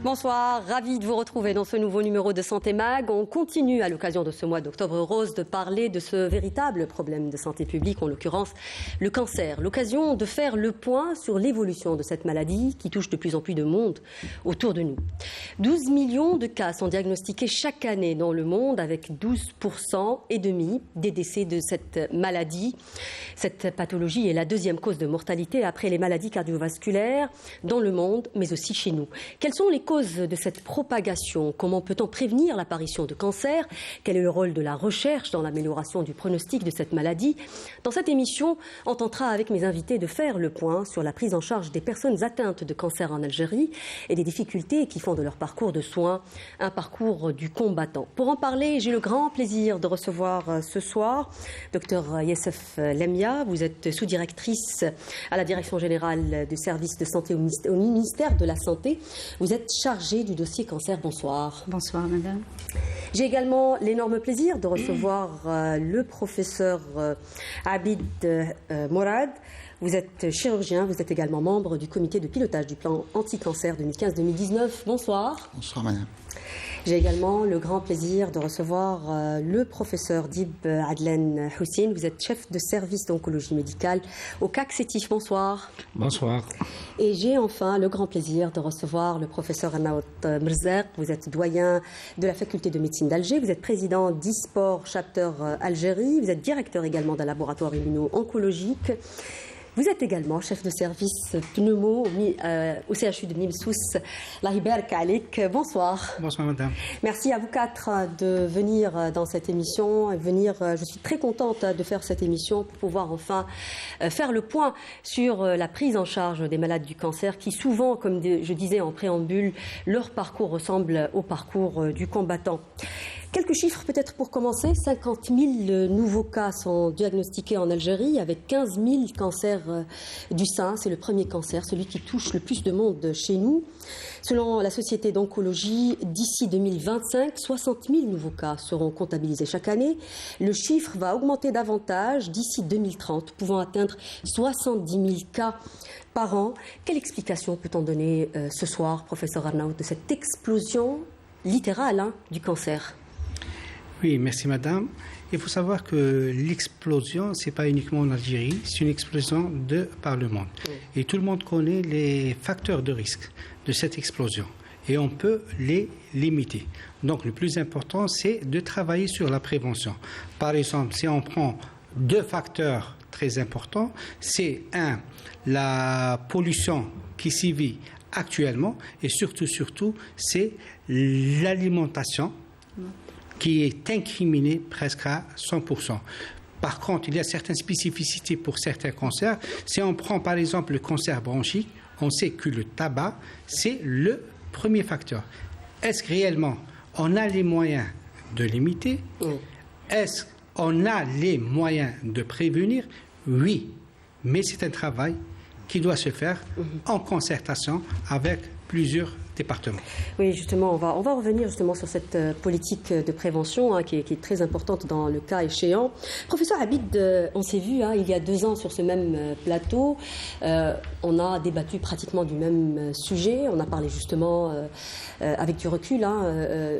Bonsoir, ravi de vous retrouver dans ce nouveau numéro de Santé Mag. On continue à l'occasion de ce mois d'octobre rose de parler de ce véritable problème de santé publique, en l'occurrence le cancer. L'occasion de faire le point sur l'évolution de cette maladie qui touche de plus en plus de monde autour de nous. 12 millions de cas sont diagnostiqués chaque année dans le monde, avec 12% et demi des décès de cette maladie. Cette pathologie est la deuxième cause de mortalité après les maladies cardiovasculaires dans le monde, mais aussi chez nous. Quelles sont les causes de cette propagation? Comment peut-on prévenir l'apparition de cancer? Quel est le rôle de la recherche dans l'amélioration du pronostic de cette maladie? Dans cette émission, on tentera avec mes invités de faire le point sur la prise en charge des personnes atteintes de cancer en Algérie et des difficultés qui font de leur parcours de soins un parcours du combattant. Pour en parler, j'ai le grand plaisir de recevoir ce soir Dr Youssef Lemia. Vous êtes sous-directrice à la Direction générale du service de santé au ministère de la Santé. Vous êtes chargée du dossier cancer. Bonsoir. Bonsoir, madame. J'ai également l'énorme plaisir de recevoir le professeur Abid Morad. Vous êtes chirurgien, vous êtes également membre du comité de pilotage du plan anti-cancer 2015-2019. Bonsoir. Bonsoir, madame. J'ai également le grand plaisir de recevoir le professeur Dib Adlen Hussein. Vous êtes chef de service d'oncologie médicale au CAC Sétif. Bonsoir. Bonsoir. Et j'ai enfin le grand plaisir de recevoir le professeur Anaout Merzaq. Vous êtes doyen de la faculté de médecine d'Alger. Vous êtes président d'e-sport Chapter Algérie. Vous êtes directeur également d'un laboratoire immuno-oncologique. Vous êtes également chef de service pneumo au CHU de Nimsous. Lahiber Kalik. Bonsoir. Bonsoir, madame. Merci à vous quatre de venir dans cette émission. Je suis très contente de faire cette émission pour pouvoir enfin faire le point sur la prise en charge des malades du cancer qui souvent, comme je disais en préambule, leur parcours ressemble au parcours du combattant. Quelques chiffres peut-être pour commencer. 50 000 nouveaux cas sont diagnostiqués en Algérie avec 15 000 cancers du sein. C'est le premier cancer, celui qui touche le plus de monde chez nous. Selon la Société d'oncologie, d'ici 2025, 60 000 nouveaux cas seront comptabilisés chaque année. Le chiffre va augmenter davantage d'ici 2030, pouvant atteindre 70 000 cas par an. Quelle explication peut-on donner ce soir, professeur Arnaout, de cette explosion littérale du cancer? Oui, merci madame. Il faut savoir que l'explosion, ce n'est pas uniquement en Algérie, c'est une explosion de par le monde. Et tout le monde connaît les facteurs de risque de cette explosion. Et on peut les limiter. Donc le plus important, c'est de travailler sur la prévention. Par exemple, si on prend deux facteurs très importants, c'est la pollution qui sévit actuellement et surtout, c'est l'alimentation qui est incriminée presque à 100%. Par contre, il y a certaines spécificités pour certains cancers. Si on prend par exemple le cancer bronchique, on sait que le tabac, c'est le premier facteur. Est-ce que réellement on a les moyens de limiter? Est-ce qu'on a les moyens de prévenir? Oui, mais c'est un travail qui doit se faire en concertation avec plusieurs départements. Oui, justement, on va revenir justement sur cette politique de prévention qui est très importante dans le cas échéant. Professeur Abid, on s'est vu il y a 2 ans sur ce même plateau. On a débattu pratiquement du même sujet. On a parlé justement avec du recul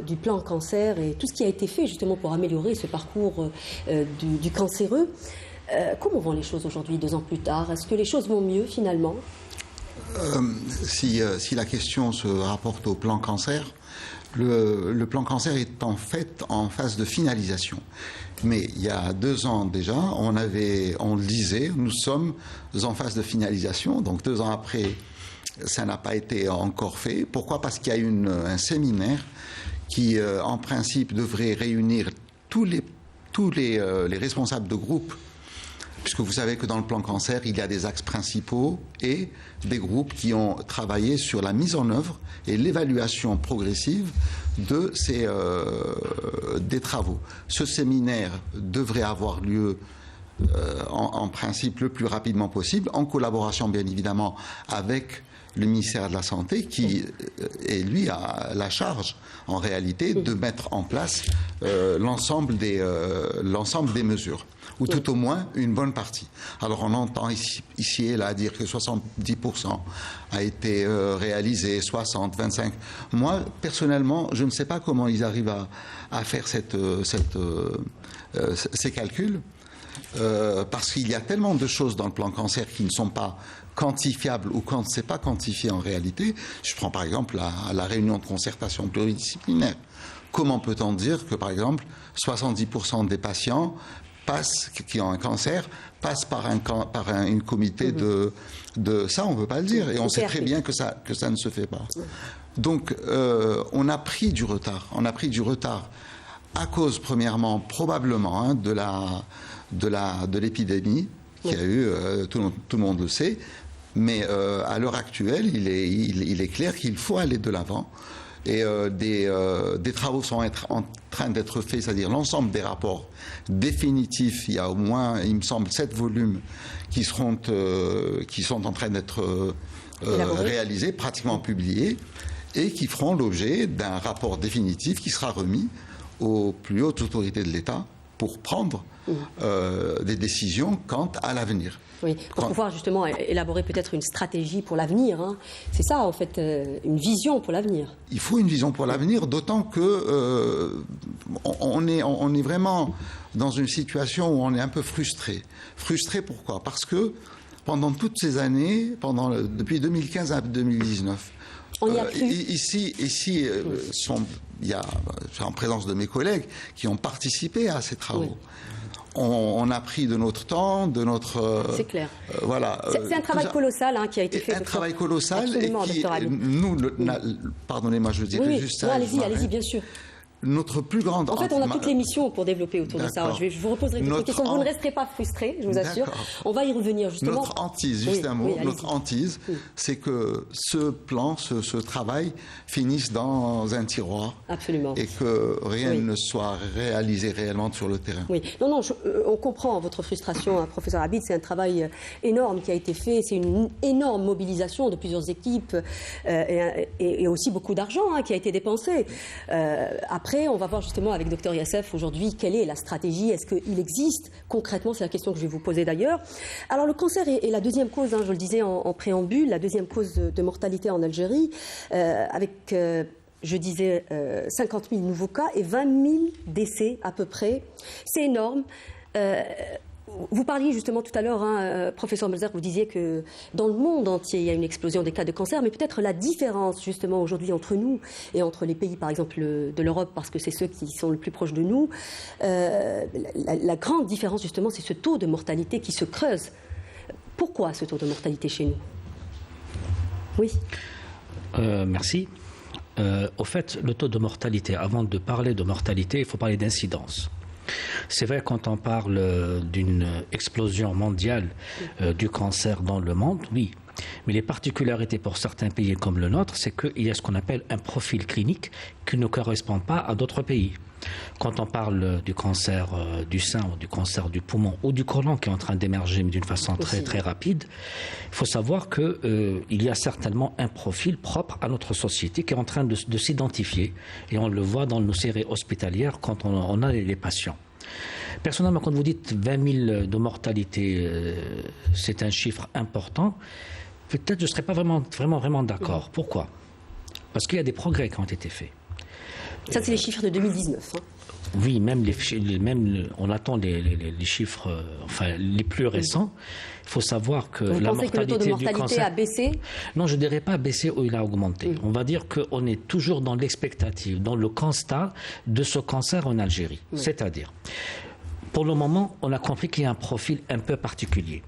du plan cancer et tout ce qui a été fait justement pour améliorer ce parcours du cancéreux. Comment vont les choses aujourd'hui, 2 ans plus tard? Est-ce que les choses vont mieux finalement? Si la question se rapporte au plan cancer, le plan cancer est en fait en phase de finalisation. Mais il y a 2 ans déjà, on le disait, nous sommes en phase de finalisation. Donc 2 ans après, ça n'a pas été encore fait. Pourquoi? Parce qu'il y a un séminaire qui, en principe, devrait réunir tous les responsables de groupes. Puisque vous savez que dans le plan cancer, il y a des axes principaux et des groupes qui ont travaillé sur la mise en œuvre et l'évaluation progressive des travaux. Ce séminaire devrait avoir lieu en principe le plus rapidement possible, en collaboration bien évidemment avec le ministère de la Santé qui, lui, a la charge en réalité de mettre en place l'ensemble des mesures. ou tout au moins une bonne partie. Alors on entend ici et là dire que 70% a été réalisé, 60, 25. Moi, personnellement, je ne sais pas comment ils arrivent à faire ces calculs, parce qu'il y a tellement de choses dans le plan cancer qui ne sont pas quantifiable ou qu'on ne sait pas quantifier en réalité. Je prends par exemple la réunion de concertation pluridisciplinaire. Comment peut-on dire que, par exemple, 70% des patients qui ont un cancer passent par un comité de ça, on ne peut pas le dire. Et on sait très bien que ça ne se fait pas. Donc, on a pris du retard. On a pris du retard à cause, premièrement, probablement, de l'épidémie qu'il y a eu, tout le monde le sait. Mais à l'heure actuelle, il est clair qu'il faut aller de l'avant. Et des travaux sont en train d'être faits, c'est-à-dire l'ensemble des rapports définitifs. Il y a au moins, il me semble, 7 volumes qui sont en train d'être réalisés, pratiquement publiés, et qui feront l'objet d'un rapport définitif qui sera remis aux plus hautes autorités de l'État pour prendre des décisions quant à l'avenir. Oui, pour pouvoir justement élaborer peut-être une stratégie pour l'avenir. Hein. C'est ça, en fait, une vision pour l'avenir. Il faut une vision pour l'avenir, d'autant que on est vraiment dans une situation où on est un peu frustré. Frustré pourquoi ? Parce que pendant toutes ces années, depuis 2015 à 2019, on y a cru. Ici, il y a, en présence de mes collègues qui ont participé à ces travaux. Oui. On a pris de notre temps, de notre... C'est clair. Voilà. C'est un travail colossal qui a été fait. Un travail colossal. Absolument, et qui, pardonnez-moi, je dirais juste ça. Allez-y, bien sûr. Notre plus grande... En fait, on a toute l'émission pour développer autour de ça. Je vous reposerai quelques questions. Vous ne resterez pas frustrés, je vous assure. On va y revenir, justement. Notre hantise, juste un mot, notre hantise, c'est que ce plan, ce travail finisse dans un tiroir. Absolument. Et que rien ne soit réalisé réellement sur le terrain. Oui. Non, on comprend votre frustration, hein, professeur Abid. C'est un travail énorme qui a été fait. C'est une énorme mobilisation de plusieurs équipes et aussi beaucoup d'argent qui a été dépensé. Après, on va voir justement avec Dr Yassef aujourd'hui quelle est la stratégie, est-ce qu'il existe concrètement, c'est la question que je vais vous poser d'ailleurs. Alors le cancer est la deuxième cause, je le disais en préambule, la deuxième cause de mortalité en Algérie, avec, je disais, 50 000 nouveaux cas et 20 000 décès à peu près. C'est énorme. Vous parliez justement tout à l'heure, professeur Melzer, vous disiez que dans le monde entier, il y a une explosion des cas de cancer, mais peut-être la différence justement aujourd'hui entre nous et entre les pays, par exemple, de l'Europe, parce que c'est ceux qui sont le plus proches de nous, la grande différence justement, c'est ce taux de mortalité qui se creuse. Pourquoi ce taux de mortalité chez nous ? Oui. Merci. Au fait, le taux de mortalité, avant de parler de mortalité, il faut parler d'incidence. C'est vrai, quand on parle d'une explosion mondiale du cancer dans le monde, oui. Mais les particularités pour certains pays comme le nôtre, c'est qu'il y a ce qu'on appelle un profil clinique qui ne correspond pas à d'autres pays. Quand on parle du cancer du sein ou du cancer du poumon ou du côlon qui est en train d'émerger d'une façon très très rapide, il faut savoir qu'il y a certainement un profil propre à notre société qui est en train de s'identifier. Et on le voit dans nos séries hospitalières quand on a les patients. Personnellement, quand vous dites 20 000 de mortalité, c'est un chiffre important, peut-être je ne serais pas vraiment d'accord. Pourquoi ? Parce qu'il y a des progrès qui ont été faits. Ça, c'est les chiffres de 2019. Oui, même on attend les chiffres les plus récents. Il faut savoir que vous la pensez que le taux de mortalité a baissé ? Non, je ne dirais pas baissé ou il a augmenté. On va dire qu'on est toujours dans l'expectative, dans le constat de ce cancer en Algérie. C'est-à-dire, pour le moment, on a compris qu'il y a un profil un peu particulier.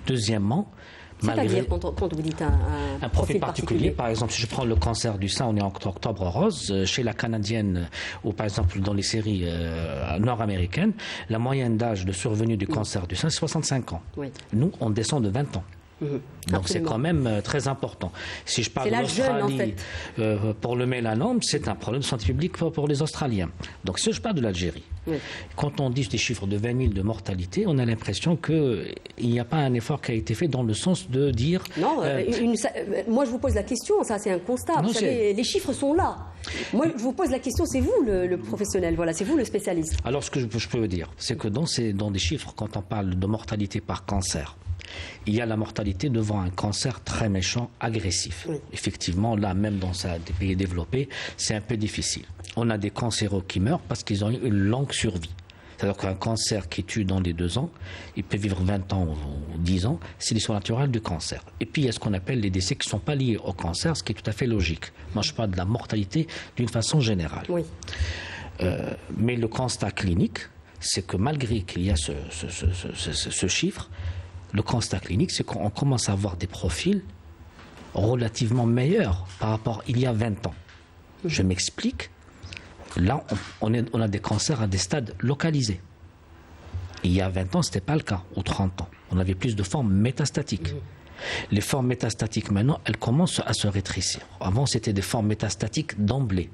Deuxièmement, c'est-à-dire, quand vous dites un profil particulier, par exemple, si je prends le cancer du sein, on est en octobre rose. Chez la canadienne, ou par exemple dans les séries nord-américaines, la moyenne d'âge de survenue du cancer du sein, c'est 65 ans. Oui. Nous, on descend de 20 ans. Donc c'est quand même très important. Si je parle de l'Australie, pour le mélanome, c'est un problème de santé publique pour les Australiens. Donc si je parle de l'Algérie, quand on dit des chiffres de 20 000 de mortalité, on a l'impression qu'il n'y a pas un effort qui a été fait dans le sens de dire... Non, moi je vous pose la question, ça c'est un constat. Vous savez, les chiffres sont là. Moi je vous pose la question, c'est vous le professionnel, voilà, c'est vous le spécialiste. Alors ce que je peux vous dire, c'est que dans des chiffres, quand on parle de mortalité par cancer, il y a la mortalité devant un cancer très méchant, agressif. Effectivement, là, même dans des pays développés, c'est un peu difficile. On a des cancéreux qui meurent parce qu'ils ont eu une longue survie. C'est-à-dire qu'un cancer qui tue dans les 2 ans, il peut vivre 20 ans ou 10 ans, c'est l'histoire naturelle du cancer. Et puis, il y a ce qu'on appelle les décès qui ne sont pas liés au cancer, ce qui est tout à fait logique. Moi, je parle de la mortalité d'une façon générale. Mais le constat clinique, c'est que malgré qu'il y a ce chiffre, le constat clinique, c'est qu'on commence à avoir des profils relativement meilleurs par rapport à il y a 20 ans. Je m'explique. Là, on a des cancers à des stades localisés. Il y a 20 ans, ce n'était pas le cas, ou 30 ans. On avait plus de formes métastatiques. Les formes métastatiques, maintenant, elles commencent à se rétrécir. Avant, c'était des formes métastatiques d'emblée.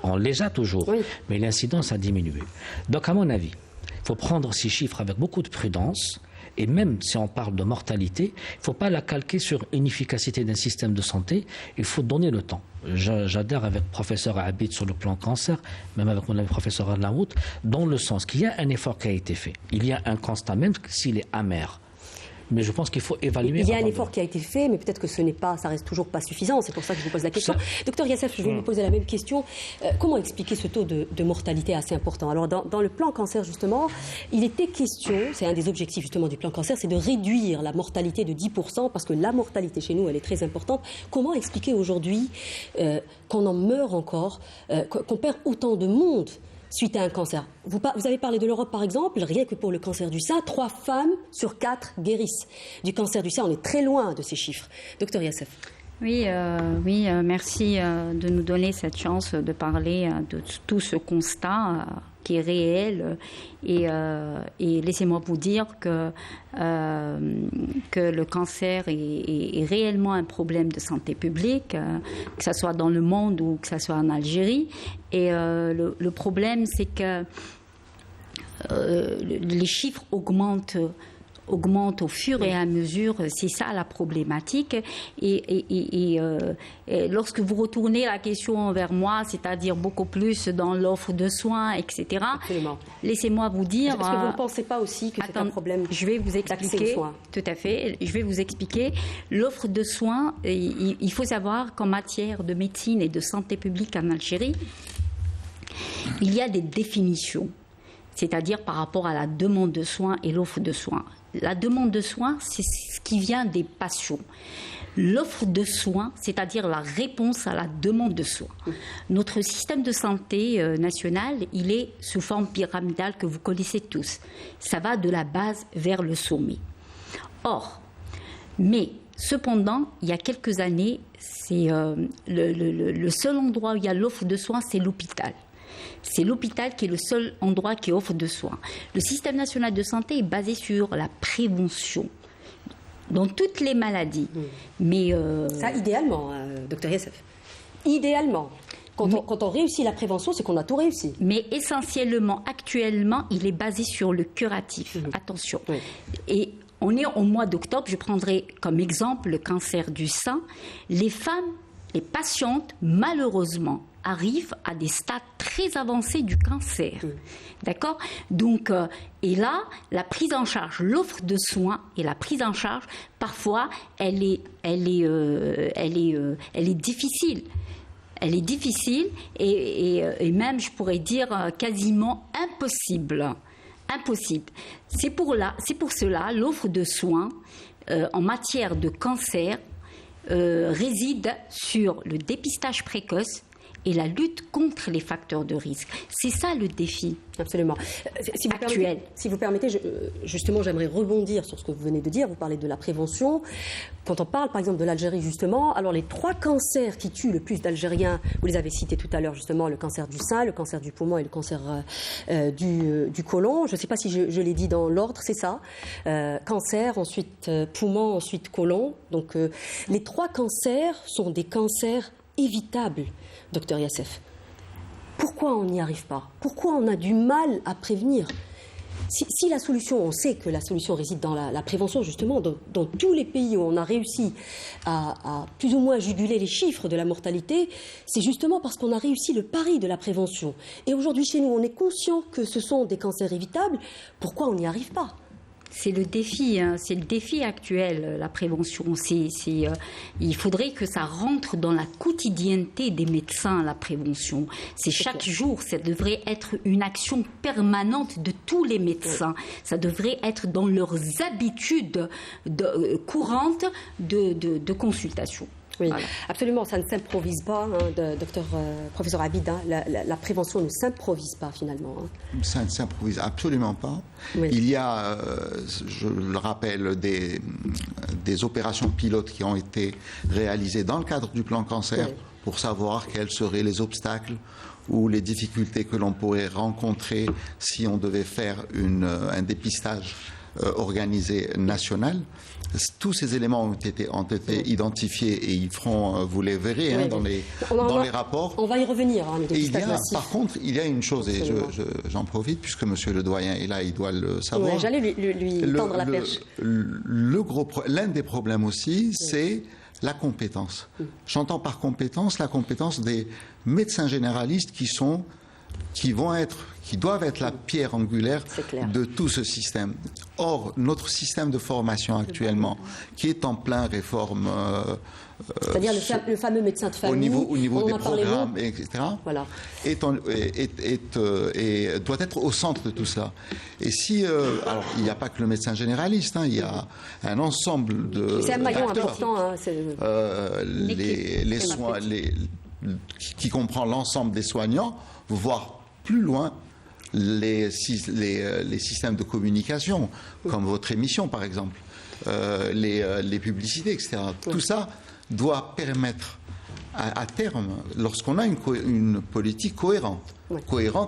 On les a toujours, mais l'incidence a diminué. Donc, à mon avis, il faut prendre ces chiffres avec beaucoup de prudence. Et même si on parle de mortalité, il ne faut pas la calquer sur une efficacité d'un système de santé, il faut donner le temps. J'adhère avec le professeur Abid sur le plan cancer, même avec mon ami professeur Alaout, dans le sens qu'il y a un effort qui a été fait. Il y a un constat, même s'il est amer. Mais je pense qu'il faut évaluer. Il y a un effort qui a été fait, mais peut-être que ça reste toujours pas suffisant. C'est pour ça que je vous pose la question. Docteur Yassef, je vais vous poser la même question. Comment expliquer ce taux de mortalité assez important? Alors, dans le plan cancer, justement, il était question, c'est un des objectifs justement du plan cancer, c'est de réduire la mortalité de 10%, parce que la mortalité chez nous, elle est très importante. Comment expliquer aujourd'hui qu'on en meurt encore, qu'on perd autant de monde suite à un cancer? Vous avez parlé de l'Europe, par exemple. Rien que pour le cancer du sein, 3 femmes sur 4 guérissent du cancer du sein. On est très loin de ces chiffres. Docteur Yassef. Oui, merci de nous donner cette chance de parler de tout ce constat qui est réel. Et laissez-moi vous dire que le cancer est réellement un problème de santé publique, que ce soit dans le monde ou que ce soit en Algérie. Et le problème, c'est que les chiffres augmentent au fur et à mesure, c'est ça la problématique. Et lorsque vous retournez la question vers moi, c'est-à-dire beaucoup plus dans l'offre de soins, etc., laissez-moi vous dire... Est-ce que vous ne pensez pas aussi que c'est un problème? Je vais vous expliquer. Tout à fait. Je vais vous expliquer. L'offre de soins, il faut savoir qu'en matière de médecine et de santé publique en Algérie, il y a des définitions, c'est-à-dire par rapport à la demande de soins et l'offre de soins. La demande de soins, c'est ce qui vient des patients. L'offre de soins, c'est-à-dire la réponse à la demande de soins. Notre système de santé national, il est sous forme pyramidale que vous connaissez tous. Ça va de la base vers le sommet. Cependant, il y a quelques années, c'est le seul endroit où il y a l'offre de soins, c'est l'hôpital. C'est l'hôpital qui est le seul endroit qui offre de soins. Le système national de santé est basé sur la prévention dans toutes les maladies. Mais ça, idéalement, docteur Yassef. Idéalement. Quand on réussit la prévention, c'est qu'on a tout réussi. Mais essentiellement, actuellement, il est basé sur le curatif. Attention. Et on est au mois d'octobre, je prendrai comme exemple le cancer du sein. Les femmes, les patientes, malheureusement, arrivent à des stades très avancés du cancer. D'accord? Donc, et là, la prise en charge, l'offre de soins et la prise en charge, parfois, elle est difficile. Elle est difficile et même, je pourrais dire, quasiment impossible. Impossible. C'est pour cela, l'offre de soins en matière de cancer réside sur le dépistage précoce et la lutte contre les facteurs de risque. C'est ça le défi. Absolument. Actuel. Si vous permettez, justement, j'aimerais rebondir sur ce que vous venez de dire. Vous parlez de la prévention. Quand on parle, par exemple, de l'Algérie, justement, alors les 3 cancers qui tuent le plus d'Algériens, vous les avez cités tout à l'heure, justement, le cancer du sein, le cancer du poumon et le cancer du côlon. Je ne sais pas si je l'ai dit dans l'ordre, c'est ça. Cancer, ensuite poumon, ensuite côlon. Donc, les 3 cancers sont des cancers évitables, docteur Yassef. Pourquoi on n'y arrive pas? Pourquoi on a du mal à prévenir? Si la solution, on sait que la solution réside dans la prévention, justement, dans tous les pays où on a réussi à plus ou moins juguler les chiffres de la mortalité, c'est justement parce qu'on a réussi le pari de la prévention. Et aujourd'hui, chez nous, on est conscient que ce sont des cancers évitables. Pourquoi on n'y arrive pas? C'est le défi, c'est le défi actuel, la prévention. Il faudrait que ça rentre dans la quotidienneté des médecins, la prévention. C'est chaque jour, ça devrait être une action permanente de tous les médecins. Ça devrait être dans leurs habitudes courantes de consultation. Oui, voilà. Absolument, ça ne s'improvise pas, professeur Abid, la prévention ne s'improvise pas finalement. Ça ne s'improvise absolument pas. Oui. Il y a, je le rappelle, des opérations pilotes qui ont été réalisées dans le cadre du plan cancer pour savoir quels seraient les obstacles ou les difficultés que l'on pourrait rencontrer si on devait faire un dépistage organisé national. Tous ces éléments ont été identifiés et ils feront, vous les verrez dans les rapports. On va y revenir. Par contre, il y a une chose, et j'en profite puisque Monsieur le doyen est là, il doit le savoir. Oui, j'allais lui tendre la perche. L'un des problèmes aussi, c'est la compétence. J'entends par compétence la compétence des médecins généralistes qui doivent être la pierre angulaire de tout ce système. Or, notre système de formation actuellement, qui est en plein réforme... c'est-à-dire le fameux médecin de famille... Au niveau des programmes, etc., voilà. doit être au centre de tout ça. Et si... alors, il n'y a pas que le médecin généraliste, il y a un ensemble de... C'est un maillon important. Les soins... qui comprend l'ensemble des soignants, voire plus loin les systèmes de communication, comme votre émission par exemple, les publicités, etc. Tout ça doit permettre à terme, lorsqu'on a une politique cohérente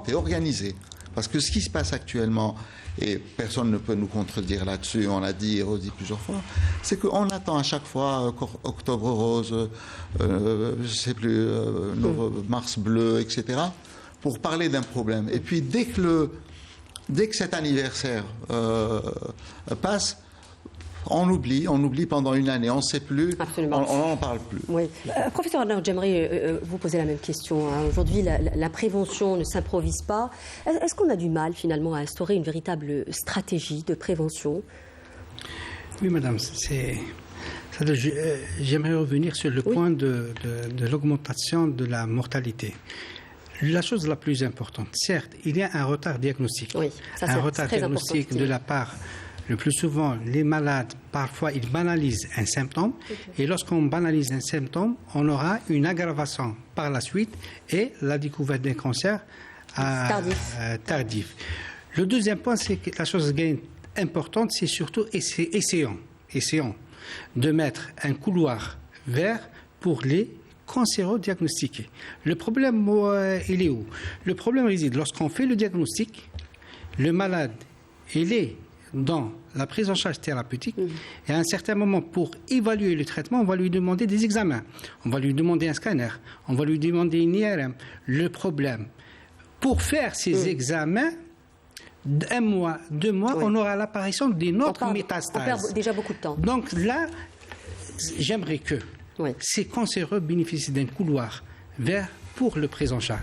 et organisée, parce que ce qui se passe actuellement, et personne ne peut nous contredire là-dessus, on l'a dit et redit plusieurs fois, c'est qu'on attend à chaque fois Octobre Rose, je ne sais plus, Mars Bleu, etc., pour parler d'un problème. Et puis dès que cet anniversaire passe, on oublie pendant une année, on ne sait plus, Absolument. on n'en parle plus. Oui. Professeur Adnan, j'aimerais vous poser la même question. Aujourd'hui, la prévention ne s'improvise pas. Est-ce qu'on a du mal finalement à instaurer une véritable stratégie de prévention? Oui, madame, j'aimerais revenir sur le point de l'augmentation de la mortalité. La chose la plus importante, certes, il y a un retard diagnostique. Oui, ça, un retard diagnostique de la part, le plus souvent, les malades, parfois, ils banalisent un symptôme. Et lorsqu'on banalise un symptôme, on aura une aggravation par la suite et la découverte d'un cancer tardif. Le deuxième point, c'est que la chose importante, c'est surtout essayons de mettre un couloir vert pour les cancéro-diagnostiqués. Le problème, il est où? Le problème réside lorsqu'on fait le diagnostic, le malade, il est dans la prise en charge thérapeutique et à un certain moment, pour évaluer le traitement, on va lui demander des examens, on va lui demander un scanner, on va lui demander une IRM. Le problème, pour faire ces examens, un mois, 2 mois, on aura l'apparition d'une autre métastase. On perd déjà beaucoup de temps. Donc là, j'aimerais que ces cancéreux bénéficient d'un couloir vert pour leur prise en charge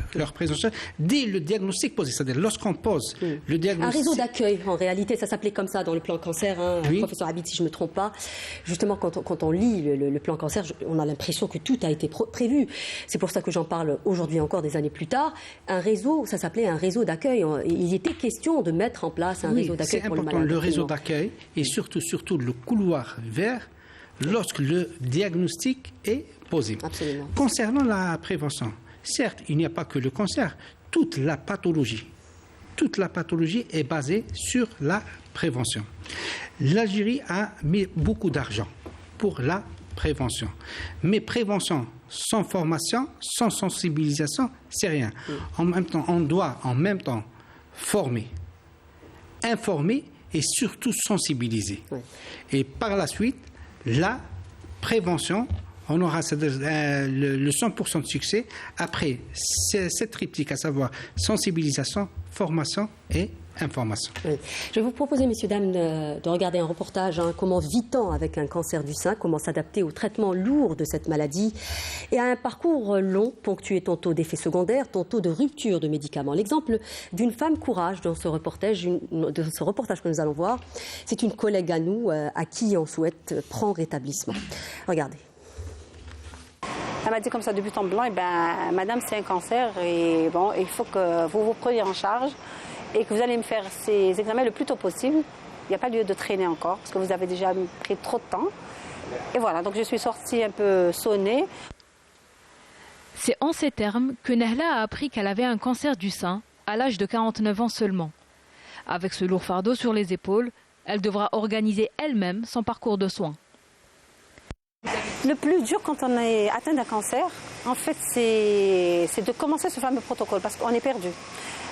dès le diagnostic posé. C'est-à-dire lorsqu'on pose le diagnostic... Un réseau d'accueil, en réalité, ça s'appelait comme ça dans le plan cancer, professeur Abid, si je ne me trompe pas. Justement, quand on lit le plan cancer, on a l'impression que tout a été prévu. C'est pour ça que j'en parle aujourd'hui encore, des années plus tard. Un réseau, ça s'appelait un réseau d'accueil. Il était question de mettre en place un réseau d'accueil pour le malade. C'est important, le réseau d'accueil et surtout le couloir vert lorsque le diagnostic est posé. Absolument. Concernant la prévention, Certes, il n'y a pas que le cancer, toute la pathologie est basée sur la prévention. L'Algérie a mis beaucoup d'argent pour la prévention. Mais prévention sans formation, sans sensibilisation, c'est rien. En même temps, on doit former, informer et surtout sensibiliser. Oui. Et par la suite, la prévention, on aura le 100% de succès après cette triptyque, à savoir sensibilisation, formation et information. Oui. Je vais vous proposer, messieurs, dames, de regarder un reportage, comment vit-on avec un cancer du sein, comment s'adapter au traitement lourd de cette maladie et à un parcours long, ponctué tantôt d'effets secondaires, tantôt de rupture de médicaments. L'exemple d'une femme courage dans ce reportage que nous allons voir, c'est une collègue à nous à qui on souhaite prompt rétablissement. Regardez. Elle m'a dit comme ça de but en blanc, madame, c'est un cancer et bon, il faut que vous vous preniez en charge et que vous allez me faire ces examens le plus tôt possible. Il n'y a pas lieu de traîner encore parce que vous avez déjà pris trop de temps. Et voilà, donc je suis sortie un peu sonnée. C'est en ces termes que Nahla a appris qu'elle avait un cancer du sein à l'âge de 49 ans seulement. Avec ce lourd fardeau sur les épaules, elle devra organiser elle-même son parcours de soins. Le plus dur quand on est atteint d'un cancer, en fait, c'est de commencer ce fameux protocole parce qu'on est perdu.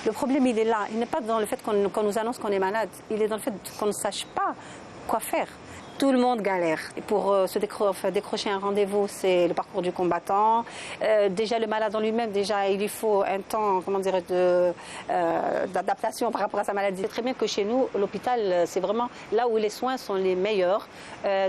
Le problème, il est là. Il n'est pas dans le fait qu'on nous annonce qu'on est malade. Il est dans le fait qu'on ne sache pas quoi faire. Tout le monde galère. Et pour se décrocher un rendez-vous, c'est le parcours du combattant. Déjà, le malade en lui-même, il lui faut un temps, d'adaptation par rapport à sa maladie. C'est très bien que chez nous, l'hôpital, c'est vraiment là où les soins sont les meilleurs.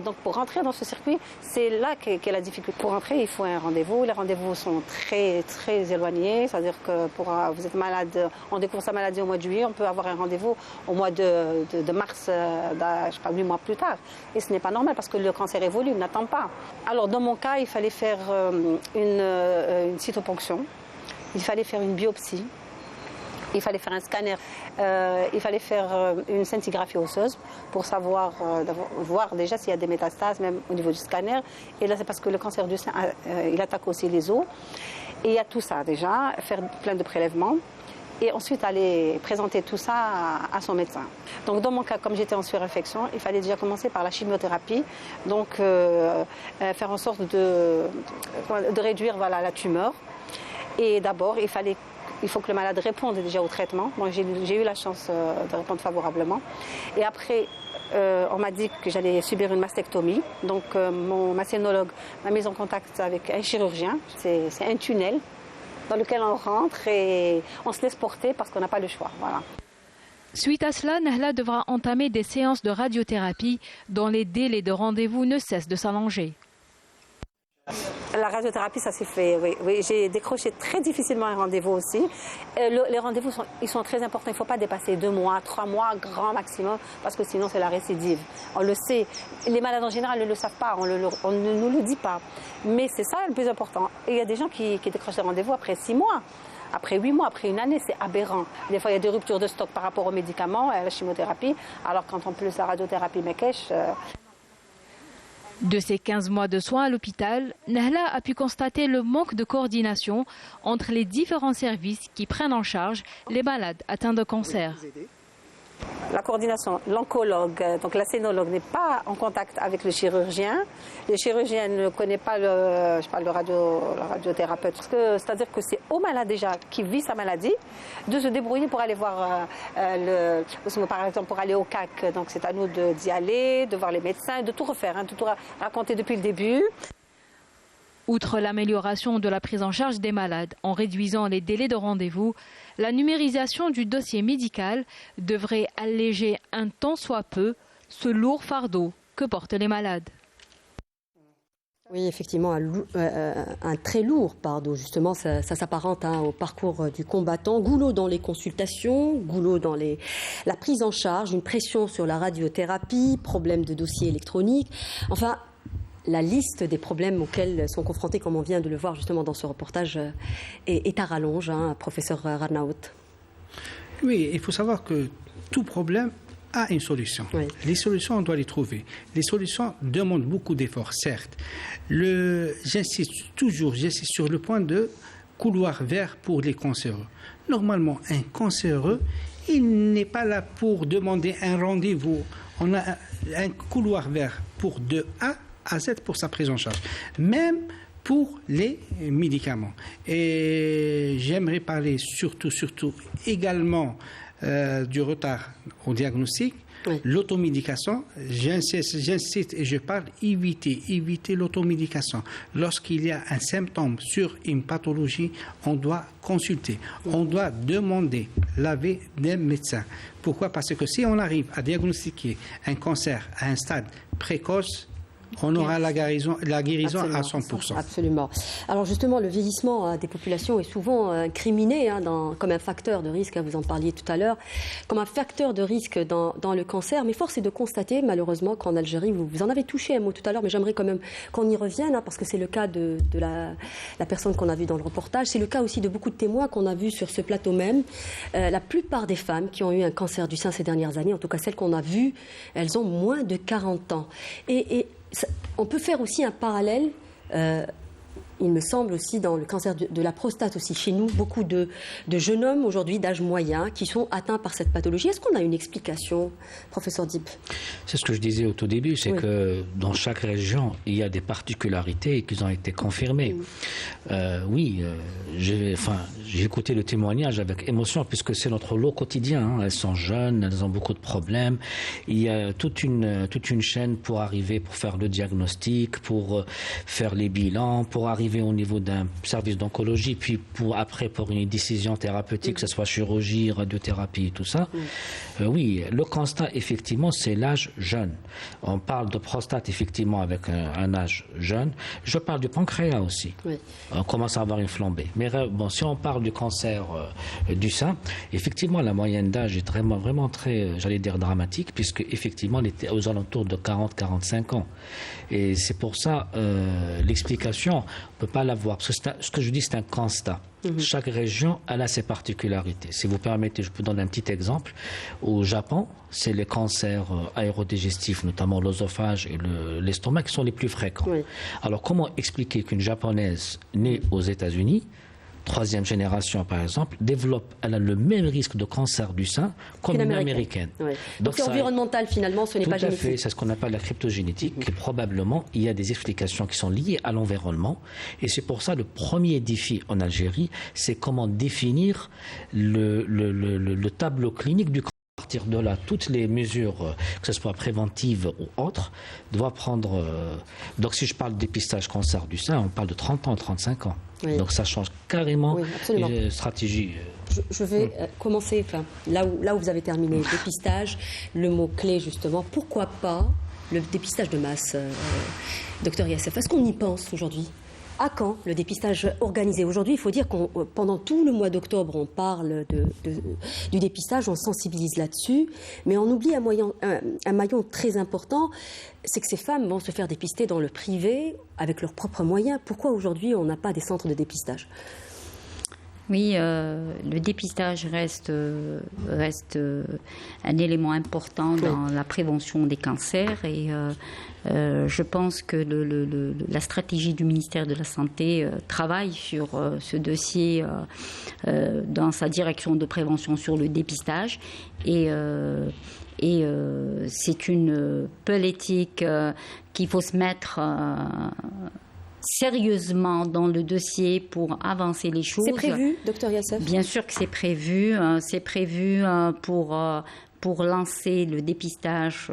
Donc, pour rentrer dans ce circuit, c'est là qu'est la difficulté. Pour rentrer, il faut un rendez-vous. Les rendez-vous sont très, très éloignés. C'est-à-dire que vous êtes malade, on découvre sa maladie au mois de juillet, on peut avoir un rendez-vous au mois de mars, 8 mois plus tard. Et ce n'est pas normal parce que le cancer évolue, il n'attend pas. Alors dans mon cas, il fallait faire une cytoponction, il fallait faire une biopsie, il fallait faire un scanner, il fallait faire une scintigraphie osseuse pour voir déjà s'il y a des métastases, même au niveau du scanner. Et là, c'est parce que le cancer du sein, il attaque aussi les os. Et il y a tout ça déjà, faire plein de prélèvements. Et ensuite aller présenter tout ça à son médecin. Donc dans mon cas, comme j'étais en surinfection, il fallait déjà commencer par la chimiothérapie, donc faire en sorte de réduire la tumeur. Et d'abord, il faut que le malade réponde déjà au traitement. Bon, j'ai eu la chance de répondre favorablement. Et après, on m'a dit que j'allais subir une mastectomie. Donc mon masténologue m'a mise en contact avec un chirurgien. C'est un tunnel dans lequel on rentre et on se laisse porter parce qu'on n'a pas le choix. Voilà. Suite à cela, Nahla devra entamer des séances de radiothérapie dont les délais de rendez-vous ne cessent de s'allonger. La radiothérapie, ça s'est fait, oui. J'ai décroché très difficilement un rendez-vous aussi. Les rendez-vous, ils sont très importants. Il ne faut pas dépasser 2 mois, 3 mois, grand maximum, parce que sinon c'est la récidive. On le sait. Les malades en général ne le savent pas, on ne nous le dit pas. Mais c'est ça le plus important. Et il y a des gens qui décrochent des rendez-vous après 6 mois. Après 8 mois, après une année, c'est aberrant. Des fois, il y a des ruptures de stock par rapport aux médicaments, à la chimiothérapie. Alors quand on plus la radiothérapie Mekesh... De ces 15 mois de soins à l'hôpital, Nahla a pu constater le manque de coordination entre les différents services qui prennent en charge les malades atteints de cancer. La coordination, l'oncologue, donc la scénologue n'est pas en contact avec le chirurgien. Le chirurgien ne connaît pas le radiothérapeute. C'est-à-dire que c'est au malade déjà qui vit sa maladie de se débrouiller pour aller voir, par exemple, pour aller au CAC. Donc c'est à nous d'y aller, de voir les médecins, de tout refaire, de tout raconter depuis le début. Outre l'amélioration de la prise en charge des malades en réduisant les délais de rendez-vous, la numérisation du dossier médical devrait alléger un tant soit peu ce lourd fardeau que portent les malades. Oui, effectivement, un très lourd fardeau. Justement, ça s'apparente au parcours du combattant. Goulot dans les consultations, goulot dans la prise en charge, une pression sur la radiothérapie, problème de dossier électronique. Enfin, la liste des problèmes auxquels sont confrontés, comme on vient de le voir justement dans ce reportage, est à rallonge, professeur Radnaout. Oui, il faut savoir que tout problème a une solution. Oui. Les solutions, on doit les trouver. Les solutions demandent beaucoup d'efforts, certes. J'insiste sur le point de couloir vert pour les cancéreux. Normalement, un cancéreux, il n'est pas là pour demander un rendez-vous. On a un couloir vert pour de A à Z pour sa prise en charge. Même pour les médicaments. Et j'aimerais parler surtout également du retard au diagnostic. Oui. L'automédication, j'insiste et je parle, éviter l'automédication. Lorsqu'il y a un symptôme sur une pathologie, on doit consulter, on doit demander l'avis d'un médecin. Pourquoi? Parce que si on arrive à diagnostiquer un cancer à un stade précoce, on aura la guérison à 100%. Absolument. Alors justement, le vieillissement des populations est souvent incriminé comme un facteur de risque, vous en parliez tout à l'heure, comme un facteur de risque dans le cancer. Mais force est de constater, malheureusement, qu'en Algérie, vous en avez touché un mot tout à l'heure, mais j'aimerais quand même qu'on y revienne, parce que c'est le cas de la personne qu'on a vue dans le reportage. C'est le cas aussi de beaucoup de témoins qu'on a vus sur ce plateau même. La plupart des femmes qui ont eu un cancer du sein ces dernières années, en tout cas celles qu'on a vues, elles ont moins de 40 ans. Et on peut faire aussi un parallèle, il me semble aussi dans le cancer de la prostate aussi chez nous, beaucoup de jeunes hommes aujourd'hui d'âge moyen qui sont atteints par cette pathologie. Est-ce qu'on a une explication, professeur Dib? C'est ce que je disais au tout début, c'est que dans chaque région, il y a des particularités qui ont été confirmées. J'ai écouté le témoignage avec émotion puisque c'est notre lot quotidien. Elles sont jeunes, elles ont beaucoup de problèmes. Il y a toute une chaîne pour arriver, pour faire le diagnostic, pour faire les bilans, pour arriver au niveau d'un service d'oncologie, puis pour une décision thérapeutique, que ce soit chirurgie, radiothérapie, tout ça. Oui, le constat, effectivement, c'est l'âge jeune. On parle de prostate, effectivement, avec un âge jeune. Je parle du pancréas aussi. Oui. On commence à avoir une flambée. Mais bon, si on parle du cancer du sein, effectivement, la moyenne d'âge est vraiment très, j'allais dire, dramatique, puisque, effectivement, elle était aux alentours de 40-45 ans. Et c'est pour ça, l'explication, on ne peut pas l'avoir. Parce que ce que je dis, c'est un constat. Chaque région, elle a ses particularités. Si vous permettez, je peux donner un petit exemple. Au Japon, c'est les cancers aérodigestifs, notamment l'œsophage et l'estomac, qui sont les plus fréquents. Oui. Alors, comment expliquer qu'une Japonaise née aux États-Unis, 3e génération par exemple, elle a le même risque de cancer du sein comme une américaine. Oui. Donc c'est environnemental finalement, ce n'est pas génétique. Tout à fait, c'est ce qu'on appelle la cryptogénétique, et probablement il y a des explications qui sont liées à l'environnement, et c'est pour ça le premier défi en Algérie, c'est comment définir le tableau clinique du cancer. À partir de là, toutes les mesures, que ce soit préventives ou autres, doivent prendre... Donc si je parle de dépistage cancer du sein, on parle de 30 ans, 35 ans. Oui. Donc ça change carrément les stratégies. Je vais commencer là où vous avez terminé, le dépistage, le mot-clé justement. Pourquoi pas le dépistage de masse, docteur Yassef? Est-ce qu'on y pense aujourd'hui? À quand le dépistage organisé? Aujourd'hui, il faut dire que pendant tout le mois d'octobre, on parle du dépistage, on sensibilise là-dessus, mais on oublie un maillon très important, c'est que ces femmes vont se faire dépister dans le privé avec leurs propres moyens. Pourquoi aujourd'hui on n'a pas des centres de dépistage? Oui, le dépistage reste un élément important dans la prévention des cancers et je pense que la stratégie du ministère de la Santé travaille sur ce dossier dans sa direction de prévention sur le dépistage et c'est une politique qu'il faut se mettre sérieusement dans le dossier pour avancer les choses. C'est prévu, docteur Yassef? Bien sûr que c'est prévu. C'est prévu pour lancer le dépistage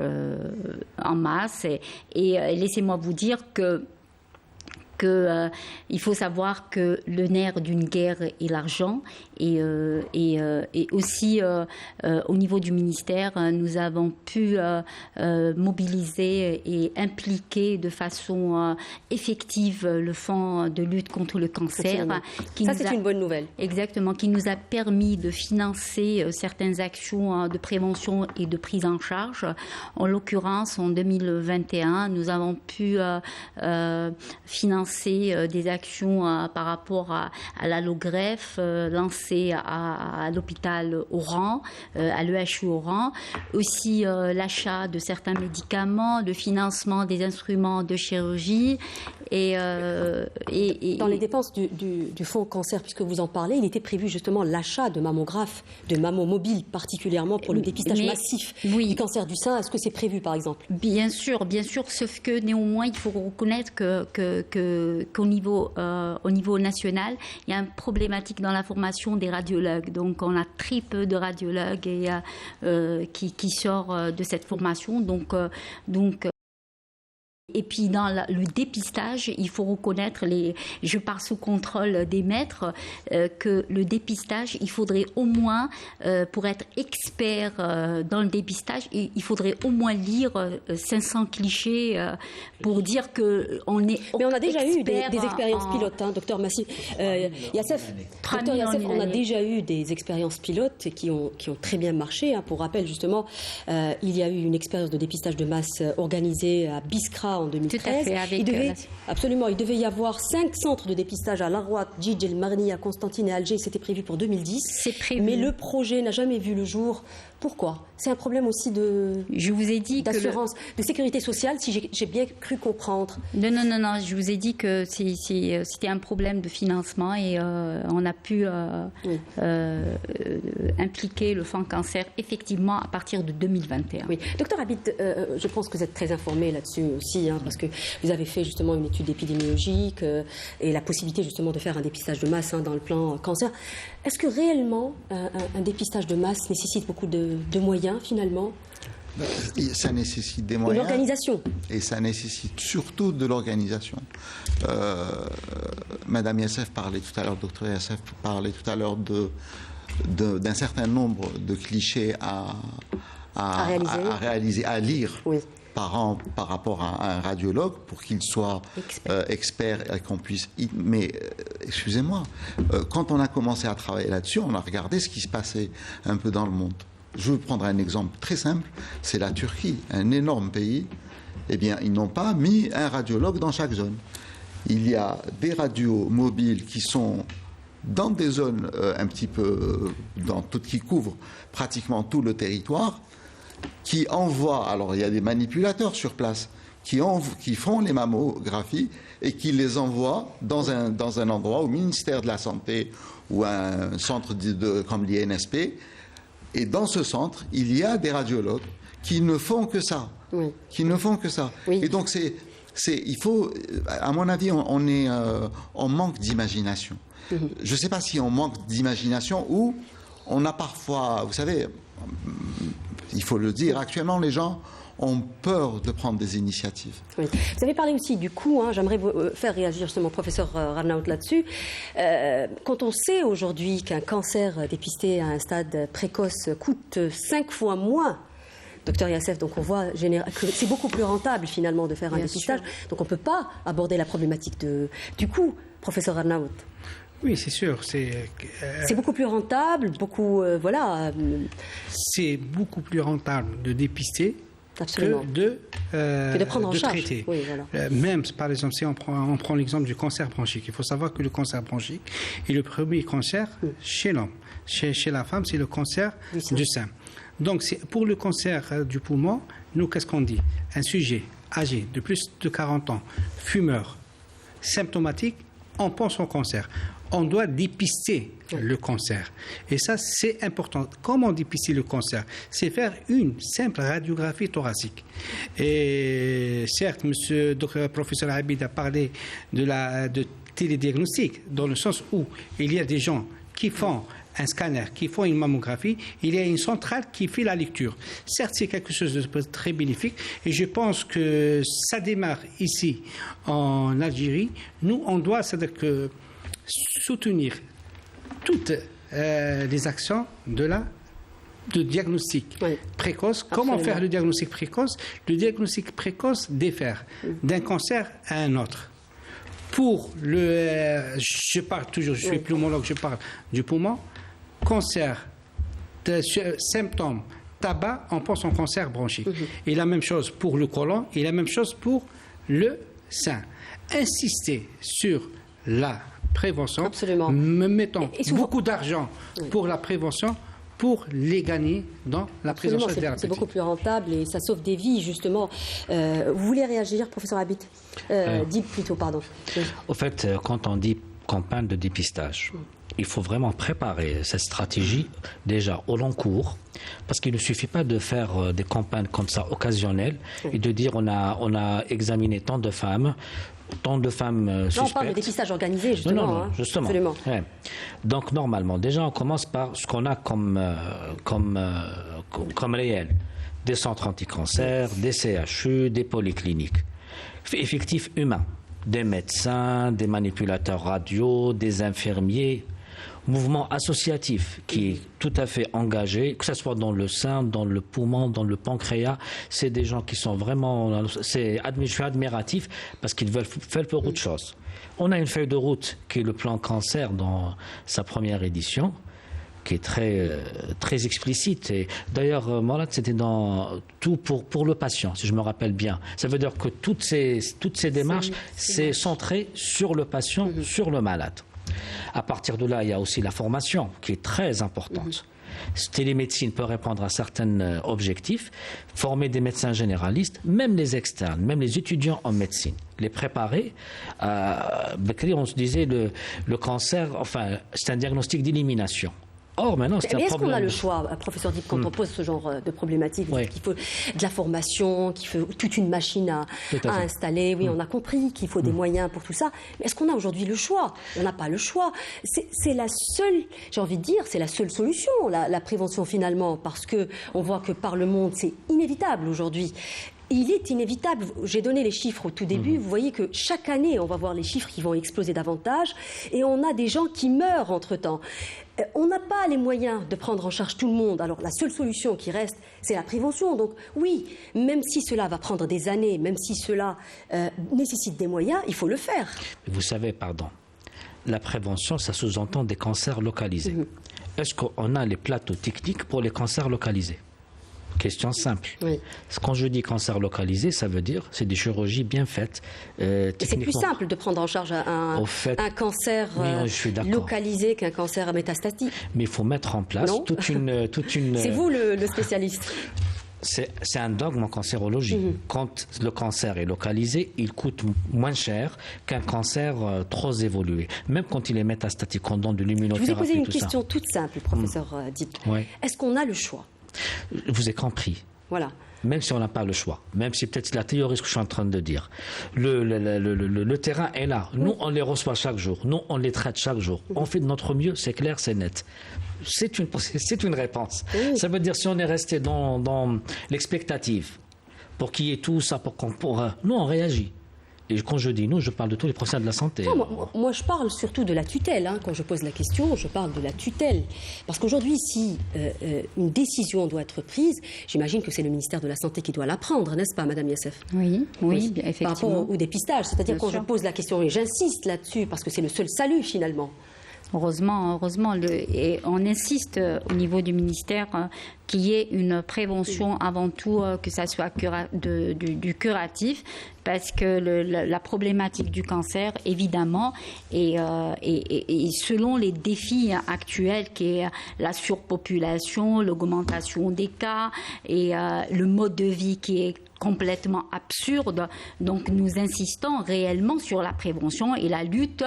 en masse. Et laissez-moi vous dire que il faut savoir que le nerf d'une guerre est l'argent et aussi au niveau du ministère, nous avons pu mobiliser et impliquer de façon effective le Fonds de lutte contre le cancer. Ça, c'est une bonne nouvelle. Exactement, qui nous a permis de financer certaines actions de prévention et de prise en charge. En l'occurrence, en 2021, nous avons pu financer des actions par rapport à l'allogreffe lancée à l'hôpital Oran, à l'EHU Oran, aussi l'achat de certains médicaments, le financement des instruments de chirurgie Et dans les dépenses du fonds cancer, puisque vous en parlez, il était prévu justement l'achat de mammographes, de mammomobiles, particulièrement pour le dépistage massif du cancer du sein. Est-ce que c'est prévu, par exemple? Bien sûr, sauf que néanmoins, il faut reconnaître qu'au niveau national, il y a une problématique dans la formation des radiologues. Donc, on a très peu de radiologues qui sortent de cette formation. Et puis dans le dépistage, il faut reconnaître, je parle sous contrôle des maîtres, que le dépistage, il faudrait au moins, pour être expert dans le dépistage, il faudrait au moins lire 500 clichés pour dire qu'on est. Mais on a déjà eu des expériences pilotes, hein, docteur Massy. Yassef, on a déjà eu des expériences pilotes qui ont très bien marché. Hein. Pour rappel, justement, il y a eu une expérience de dépistage de masse organisée à Biskra en 2013. Tout à fait, Absolument, il devait y avoir 5 centres de dépistage à Larouat, Djidj, El Marni, à Constantine et Alger. C'était prévu pour 2010. C'est prévu. Mais le projet n'a jamais vu le jour. Pourquoi? C'est un problème aussi d'assurance, de sécurité sociale, si j'ai bien cru comprendre. Non, je vous ai dit que c'était un problème de financement et on a pu impliquer le fonds cancer effectivement à partir de 2021. Oui. Docteur Abid, je pense que vous êtes très informé là-dessus aussi, hein, parce que vous avez fait justement une étude épidémiologique et la possibilité justement de faire un dépistage de masse dans le plan cancer. Est-ce que réellement un dépistage de masse nécessite beaucoup de moyens finalement? Ça nécessite des moyens. Une organisation. Et ça nécessite surtout de l'organisation. Madame Yassef parlait tout à l'heure, docteur Yassef parlait tout à l'heure d'un certain nombre de clichés à réaliser, à lire. Oui. Par rapport à un radiologue pour qu'il soit expert et qu'on puisse... Mais, excusez-moi, quand on a commencé à travailler là-dessus, on a regardé ce qui se passait un peu dans le monde. Je vais prendre un exemple très simple, c'est la Turquie, un énorme pays. Eh bien, ils n'ont pas mis un radiologue dans chaque zone. Il y a des radios mobiles qui sont dans des zones un petit peu... qui couvrent pratiquement tout le territoire, qui envoient, alors il y a des manipulateurs sur place, qui font les mammographies et qui les envoient dans un endroit au ministère de la Santé ou un centre comme l'INSP. Et dans ce centre, il y a des radiologues qui ne font que ça. Oui. Qui ne font que ça. Oui. Et donc, il faut, à mon avis, on manque d'imagination. Mm-hmm. Je ne sais pas si on manque d'imagination ou on a parfois, vous savez, il faut le dire, actuellement, les gens ont peur de prendre des initiatives. Oui. Vous avez parlé aussi du coût, hein, j'aimerais faire réagir justement professeur Ranaout là-dessus. Quand on sait aujourd'hui qu'un cancer dépisté à un stade précoce coûte 5 fois moins, docteur Yassef, donc on voit que c'est beaucoup plus rentable finalement de faire un dépistage, donc on ne peut pas aborder la problématique du coût, professeur Ranaout. Oui, c'est sûr. C'est beaucoup plus rentable, C'est beaucoup plus rentable de dépister Absolument. que de prendre en charge. Traiter. Oui, voilà. Même, par exemple, si on prend l'exemple du cancer bronchique, il faut savoir que le cancer bronchique est le premier cancer chez l'homme. Chez la femme, c'est le cancer du sein. Donc, pour le cancer du poumon, nous, qu'est-ce qu'on dit? Un sujet âgé de plus de 40 ans, fumeur, symptomatique, on pense au cancer. On doit dépister le cancer. Et ça, c'est important. Comment dépister le cancer? C'est faire une simple radiographie thoracique. Et certes, monsieur le professeur Abid a parlé de télédiagnostic, dans le sens où il y a des gens qui font un scanner, qui font une mammographie, il y a une centrale qui fait la lecture. Certes, c'est quelque chose de très bénéfique et je pense que ça démarre ici en Algérie. Nous, on doit soutenir toutes les actions de diagnostic précoce. Absolument. Comment faire le diagnostic précoce? Le diagnostic précoce diffère d'un cancer à un autre. Pour je parle toujours, je suis pneumologue, je parle du poumon. Cancer, symptômes, tabac, on pense au cancer bronchique. Et la même chose pour le côlon et la même chose pour le sein. Insister sur la prévention, Absolument. mettons beaucoup d'argent pour la prévention, pour les gagner dans la prise en charge thérapeutique. C'est beaucoup plus rentable et ça sauve des vies, justement. Vous voulez réagir, professeur Habit Dites plutôt, pardon. Au fait, quand on dit campagne de dépistage, il faut vraiment préparer cette stratégie déjà au long cours, parce qu'il ne suffit pas de faire des campagnes comme ça occasionnelles et de dire on a examiné tant de femmes suspectes. Non, on parle de dépistage organisé, justement. Non, justement. Absolument. Ouais. Donc, normalement, déjà, on commence par ce qu'on a comme réel. Des centres anti-cancer, des CHU, des polycliniques. Effectifs humains. Des médecins, des manipulateurs radio, des infirmiers. Mouvement associatif qui est tout à fait engagé, que ce soit dans le sein, dans le poumon, dans le pancréas. C'est des gens qui sont vraiment... je suis admiratif parce qu'ils veulent faire beaucoup de choses. On a une feuille de route qui est le plan cancer dans sa première édition, qui est très explicite. Et d'ailleurs, Mourad, c'était dans tout pour le patient, si je me rappelle bien. Ça veut dire que toutes ces démarches, c'est centré sur le patient, sur le malade. À partir de là, il y a aussi la formation qui est très importante. Télémédecine peut répondre à certains objectifs, former des médecins généralistes, même les externes, même les étudiants en médecine, les préparer. On se disait le cancer, enfin, c'est un diagnostic d'élimination. Or, maintenant, c'est un est-ce problème. qu'on a le choix, professeur Diep, quand on pose ce genre de problématique, qu'il faut de la formation, qu'il faut toute une machine à installer. Oui, on a compris qu'il faut des moyens pour tout ça. Mais est-ce qu'on a aujourd'hui le choix? On n'a pas le choix. C'est la seule, j'ai envie de dire, c'est la seule solution, la prévention finalement, parce que on voit que par le monde, c'est inévitable aujourd'hui. Il est inévitable, j'ai donné les chiffres au tout début, vous voyez que chaque année, on va voir les chiffres qui vont exploser davantage et on a des gens qui meurent entre-temps. On n'a pas les moyens de prendre en charge tout le monde, alors la seule solution qui reste, c'est la prévention. Donc oui, même si cela va prendre des années, même si cela nécessite des moyens, il faut le faire. Vous savez, la prévention, ça sous-entend des cancers localisés. Est-ce qu'on a les plateaux techniques pour les cancers localisés? Question simple. Oui. Quand je dis cancer localisé, ça veut dire c'est des chirurgies bien faites. C'est plus simple de prendre en charge un cancer localisé qu'un cancer métastatique. Mais il faut mettre en place toute une... C'est vous le spécialiste. C'est un dogme en cancérologie. Quand le cancer est localisé, il coûte moins cher qu'un cancer trop évolué. Même quand il est métastatique, on donne de l'immunothérapie. Je vous ai posé une question toute simple, professeur Diep. Est-ce qu'on a le choix? Je vous ai compris. Voilà. Même si on n'a pas le choix, même si peut-être c'est la théorie ce que je suis en train de dire. Le terrain est là. Nous, on les reçoit chaque jour. Nous, on les traite chaque jour. On fait de notre mieux, c'est clair, c'est net. C'est une réponse. Ça veut dire si on est resté dans l'expectative, pour qu'il y ait tout ça, nous, on réagit. Et quand je dis nous, je parle de tous les professionnels de la santé. Non, moi, je parle surtout de la tutelle. Quand je pose la question, je parle de la tutelle. Parce qu'aujourd'hui, si une décision doit être prise, j'imagine que c'est le ministère de la Santé qui doit la prendre, n'est-ce pas, Madame Yassef? Oui, effectivement. Par rapport au dépistage. C'est-à-dire quand je pose la question, et j'insiste là-dessus, parce que c'est le seul salut, finalement. Heureusement, et on insiste au niveau du ministère qu'il y ait une prévention avant tout, que ça soit du curatif, parce que la problématique du cancer, évidemment, et selon les défis actuels, qui est la surpopulation, l'augmentation des cas et le mode de vie qui est complètement absurde. Donc nous insistons réellement sur la prévention et la lutte,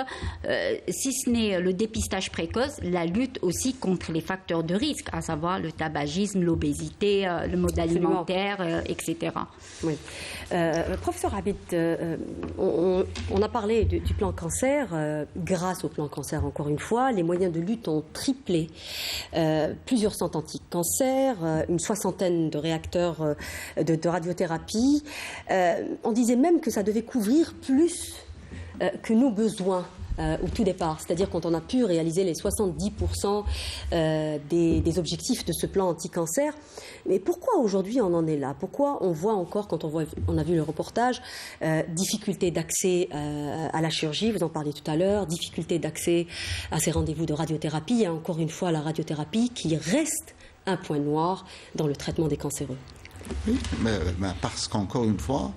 si ce n'est le dépistage précoce, la lutte aussi contre les facteurs de risque, à savoir le tabagisme, l'obésité, le mode alimentaire, etc. Oui. Professeur Habit, on a parlé du plan cancer. Grâce au plan cancer, encore une fois, les moyens de lutte ont triplé. Plusieurs centres anti-cancer, une soixantaine de réacteurs de radiothérapie. On disait même que ça devait couvrir plus que nos besoins au tout départ, c'est-à-dire quand on a pu réaliser les 70% des objectifs de ce plan anti-cancer. Mais pourquoi aujourd'hui on en est là? Pourquoi on voit encore, quand on a vu le reportage, difficulté d'accès à la chirurgie, vous en parliez tout à l'heure, difficulté d'accès à ces rendez-vous de radiothérapie, il y a encore une fois la radiothérapie qui reste un point noir dans le traitement des cancéreux. Parce qu'encore une fois,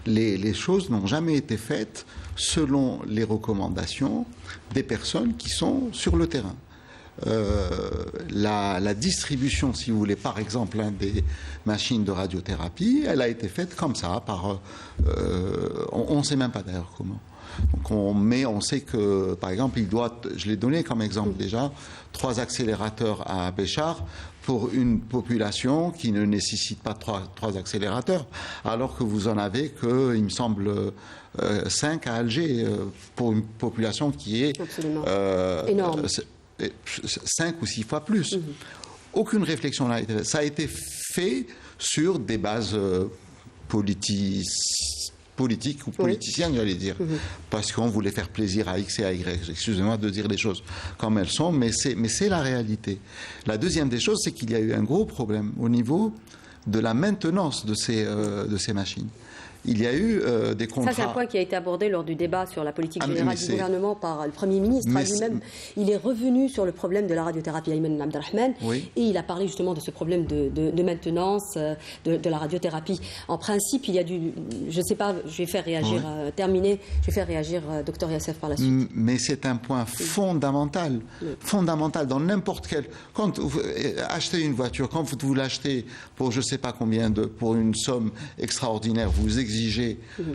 les choses n'ont jamais été faites selon les recommandations des personnes qui sont sur le terrain. la distribution, si vous voulez, par exemple, des machines de radiothérapie, elle a été faite comme ça, on ne sait même pas d'ailleurs comment. Donc on sait que, par exemple, je l'ai donné comme exemple déjà, 3 accélérateurs à Béchar pour une population qui ne nécessite pas 3 accélérateurs, alors que vous en avez que, il me semble, 5 à Alger, pour une population qui est énorme. 5 ou 6 fois plus. Aucune réflexion n'a été faite. Ça a été fait sur des bases politiques ou politiciennes, j'allais dire, parce qu'on voulait faire plaisir à X et à Y. Excusez-moi de dire les choses comme elles sont, mais c'est la réalité. La deuxième des choses, c'est qu'il y a eu un gros problème au niveau de la maintenance de ces machines. Il y a eu des contrats... Ça, c'est un point qui a été abordé lors du débat sur la politique générale du gouvernement par le Premier ministre lui-même. Il est revenu sur le problème de la radiothérapie, Ayman Abdelrahman, et il a parlé justement de ce problème de maintenance de la radiothérapie. En principe, il y a je ne sais pas, je vais faire réagir, terminer, je vais faire réagir Dr Yassef par la suite. Mais c'est un point fondamental, fondamental dans n'importe quel... Quand vous achetez une voiture, quand vous l'achetez pour je ne sais pas combien, pour une somme extraordinaire, vous exigez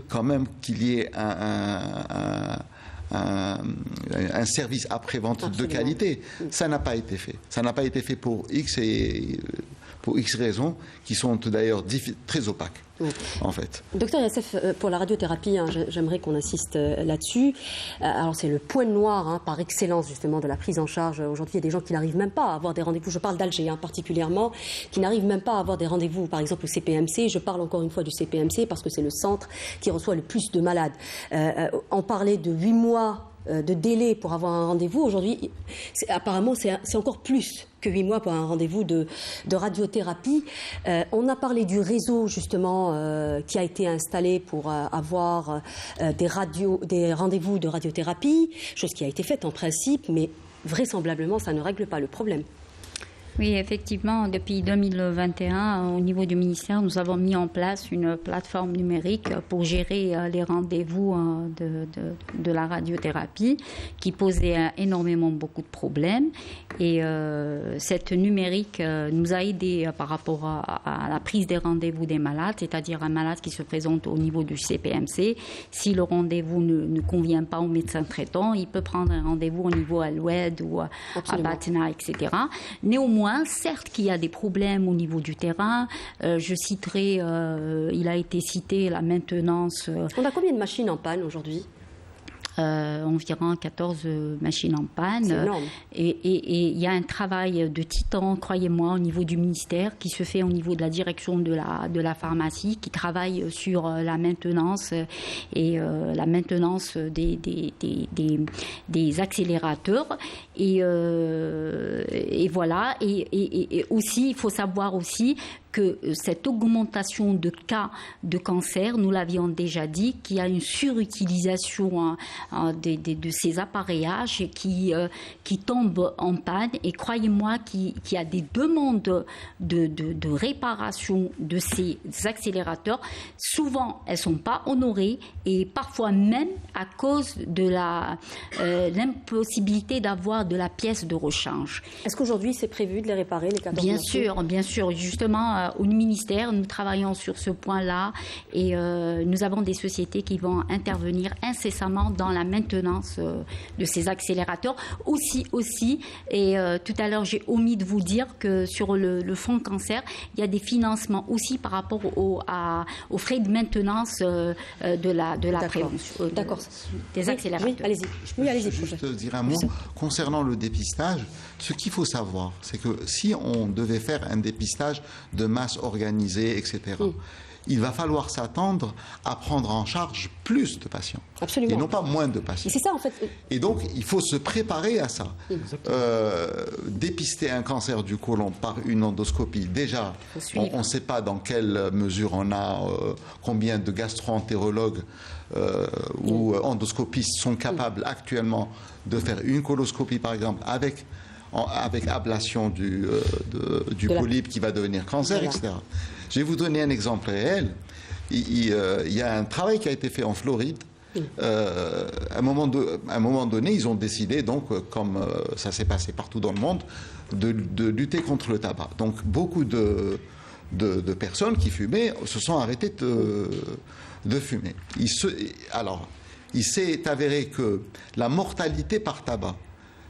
quand même qu'il y ait un service après-vente de qualité. Ça n'a pas été fait. Ça n'a pas été fait pour X raisons qui sont d'ailleurs très opaques. En fait. Docteur Yassef, pour la radiothérapie, j'aimerais qu'on insiste là-dessus. Alors c'est le point noir par excellence justement de la prise en charge. Aujourd'hui, il y a des gens qui n'arrivent même pas à avoir des rendez-vous. Je parle d'Alger particulièrement, qui n'arrivent même pas à avoir des rendez-vous, par exemple au CPMC. Je parle encore une fois du CPMC parce que c'est le centre qui reçoit le plus de malades. On parlait de 8 mois de délai pour avoir un rendez-vous. Aujourd'hui, apparemment, c'est encore plus que 8 mois pour un rendez-vous de radiothérapie. On a parlé du réseau, justement, qui a été installé pour avoir des rendez-vous de radiothérapie, chose qui a été faite en principe, mais vraisemblablement, ça ne règle pas le problème. Oui, effectivement, depuis 2021, au niveau du ministère, nous avons mis en place une plateforme numérique pour gérer les rendez-vous de la radiothérapie qui posait énormément beaucoup de problèmes. Et cette numérique nous a aidés par rapport à la prise des rendez-vous des malades, c'est-à-dire un malade qui se présente au niveau du CPMC. Si le rendez-vous ne convient pas au médecin traitant, il peut prendre un rendez-vous au niveau Al-Oued ou à Batna, etc. Néanmoins, certes qu'il y a des problèmes au niveau du terrain. Je citerai, il a été cité la maintenance. On a combien de machines en panne aujourd'hui ? Environ 14 machines en panne. C'est énorme. Et il y a un travail de titan, croyez-moi, au niveau du ministère, qui se fait au niveau de la direction de la pharmacie, qui travaille sur la maintenance et la maintenance des accélérateurs. Et voilà. Et aussi, il faut savoir aussi que cette augmentation de cas de cancer, nous l'avions déjà dit, qu'il y a une surutilisation de ces appareillages qui tombent en panne. Et croyez-moi qu'il y a des demandes de réparation de ces accélérateurs. Souvent, elles ne sont pas honorées et parfois même à cause de l'impossibilité d'avoir de la pièce de rechange. Est-ce qu'aujourd'hui, c'est prévu de les réparer, les 14 machines ? Bien sûr. Justement, au ministère, nous travaillons sur ce point-là et nous avons des sociétés qui vont intervenir incessamment dans la maintenance de ces accélérateurs. Aussi, et tout à l'heure, j'ai omis de vous dire que sur le fonds cancer, il y a des financements aussi par rapport aux frais de maintenance de la prévention. D'accord. Des accélérateurs. Oui, allez-y. Je peux juste dire un mot concernant le dépistage. Ce qu'il faut savoir, c'est que si on devait faire un dépistage de masse organisée, etc., il va falloir s'attendre à prendre en charge plus de patients. Absolument. Et non pas moins de patients. Et c'est ça, en fait. Et donc, il faut se préparer à ça. Dépister un cancer du côlon par une endoscopie, déjà, on ne sait pas dans quelle mesure on a, combien de gastro-entérologues ou endoscopistes sont capables actuellement de faire une coloscopie, par exemple, avec ablation du polype qui va devenir cancer, etc. Je vais vous donner un exemple réel. Il y a un travail qui a été fait en Floride à un moment donné, ils ont décidé, donc, comme ça s'est passé partout dans le monde, de lutter contre le tabac. Donc beaucoup de personnes qui fumaient se sont arrêtées de fumer. Il s'est avéré que la mortalité par tabac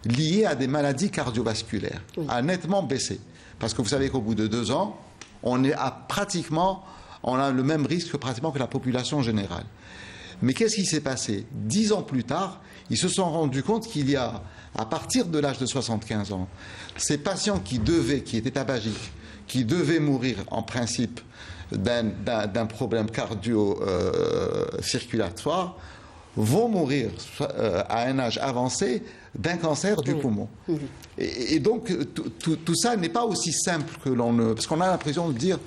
liée à des maladies cardiovasculaires a nettement baissé. Parce que vous savez qu'au bout de 2 ans, on a le même risque pratiquement que la population générale. Mais qu'est-ce qui s'est passé? 10 ans plus tard, ils se sont rendus compte qu'il y a, à partir de l'âge de 75 ans, ces patients qui étaient tabagiques, qui devaient mourir en principe d'un problème cardio-circulatoire, vont mourir à un âge avancé d'un cancer du poumon. Et donc, tout ça n'est pas aussi simple que parce qu'on a l'impression de dire...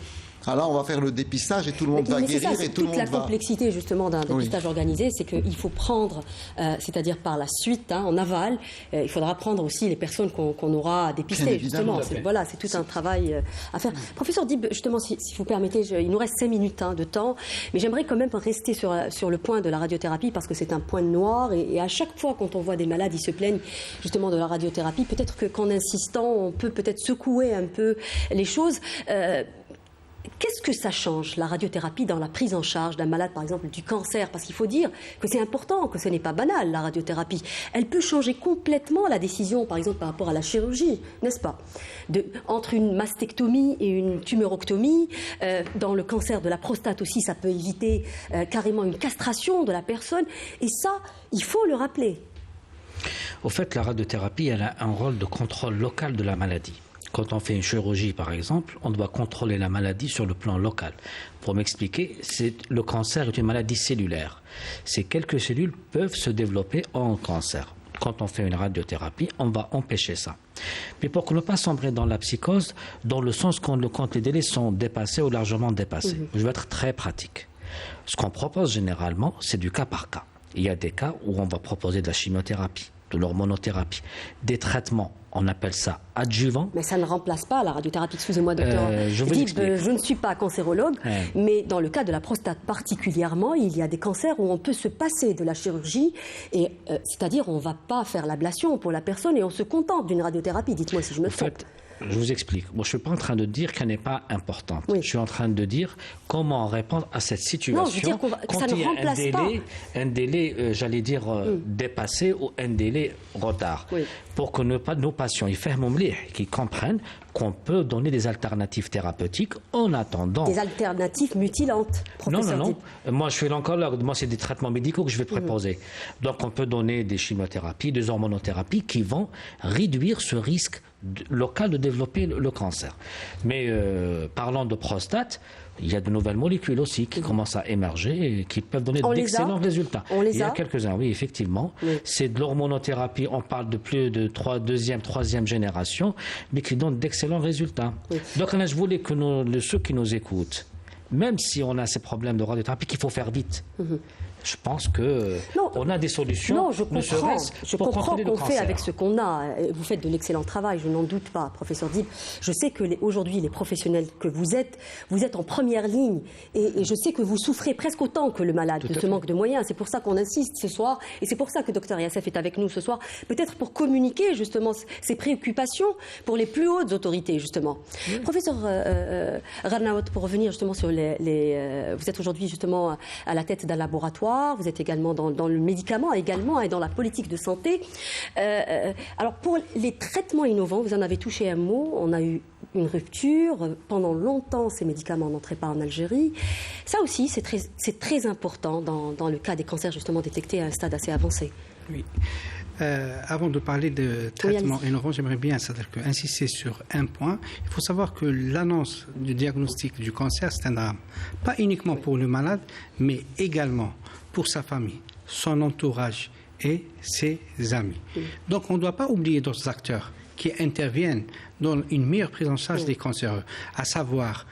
Alors on va faire le dépistage et tout le monde va guérir et tout le monde va... Toute la complexité justement d'un dépistage organisé, c'est qu'il faut prendre, c'est-à-dire par la suite, en aval, il faudra prendre aussi les personnes qu'on aura dépistées, justement. C'est tout un travail à faire. Professeur Dib, justement, si vous permettez, il nous reste 5 minutes de temps, mais j'aimerais quand même rester sur le point de la radiothérapie parce que c'est un point noir et à chaque fois quand on voit des malades, ils se plaignent justement de la radiothérapie. Peut-être qu'en insistant, on peut peut-être secouer un peu les choses. Qu'est-ce que ça change, la radiothérapie, dans la prise en charge d'un malade, par exemple, du cancer? Parce qu'il faut dire que c'est important, que ce n'est pas banal, la radiothérapie. Elle peut changer complètement la décision, par exemple, par rapport à la chirurgie, n'est-ce pas? Entre une mastectomie et une tumoroctomie, dans le cancer de la prostate aussi, ça peut éviter carrément une castration de la personne. Et ça, il faut le rappeler. Au fait, la radiothérapie, elle a un rôle de contrôle local de la maladie. Quand on fait une chirurgie, par exemple, on doit contrôler la maladie sur le plan local. Pour m'expliquer, le cancer est une maladie cellulaire. Ces quelques cellules peuvent se développer en cancer. Quand on fait une radiothérapie, on va empêcher ça. Mais pour ne pas sombrer dans la psychose, dans le sens quand les délais sont dépassés ou largement dépassés, je vais être très pratique. Ce qu'on propose généralement, c'est du cas par cas. Il y a des cas où on va proposer de la chimiothérapie, de l'hormonothérapie, des traitements, on appelle ça adjuvant. Mais ça ne remplace pas la radiothérapie. Excusez-moi, docteur. Je ne suis pas cancérologue, mais dans le cas de la prostate particulièrement, il y a des cancers où on peut se passer de la chirurgie, c'est-à-dire on ne va pas faire l'ablation pour la personne et on se contente d'une radiothérapie. Dites-moi si je me trompe. Je vous explique. Moi, je ne suis pas en train de dire qu'elle n'est pas importante. Je suis en train de dire comment répondre à cette situation. Non, je veux dire que ça ne remplace pas. Un délai, j'allais dire, dépassé ou un délai retard. Pour que nos patients, qui comprennent qu'on peut donner des alternatives thérapeutiques en attendant. Des alternatives mutilantes, professeur. Non. Moi, je suis l'oncologue. Moi, c'est des traitements médicaux que je vais proposer. Donc, on peut donner des chimiothérapies, des hormonothérapies qui vont réduire ce risque local de développer le cancer. Mais parlant de prostate, il y a de nouvelles molécules aussi qui commencent à émerger et qui peuvent donner d'excellents résultats. Il y a quelques-uns, oui, effectivement. C'est de l'hormonothérapie, on parle de plus de deuxième, troisième génération, mais qui donnent d'excellents résultats. Donc là, je voulais que ceux qui nous écoutent, même si on a ces problèmes de radiothérapie, qu'il faut faire vite. Je pense qu'on a des solutions. Non, je comprends qu'on fait avec ce qu'on a. Vous faites de l'excellent travail, je n'en doute pas, professeur Dib. Je sais que aujourd'hui, les professionnels que vous êtes en première ligne. Et je sais que vous souffrez presque autant que le malade de ce manque de moyens. C'est pour ça qu'on insiste ce soir. Et c'est pour ça que Dr Yassef est avec nous ce soir. Peut-être pour communiquer justement ces préoccupations pour les plus hautes autorités, justement. Professeur Radnaout, pour revenir justement sur vous êtes aujourd'hui justement à la tête d'un laboratoire. Vous êtes également dans le médicament également et dans la politique de santé. Alors pour les traitements innovants, vous en avez touché un mot, on a eu une rupture. Pendant longtemps, ces médicaments n'entraient pas en Algérie. Ça aussi, c'est très important dans le cas des cancers justement détectés à un stade assez avancé. Oui. Avant de parler de traitement innovant, j'aimerais bien insister sur un point. Il faut savoir que l'annonce du diagnostic du cancer, c'est un drame. Pas uniquement pour le malade, mais également pour sa famille, son entourage et ses amis. Donc on ne doit pas oublier d'autres acteurs qui interviennent dans une meilleure prise en charge des cancéreux, à savoir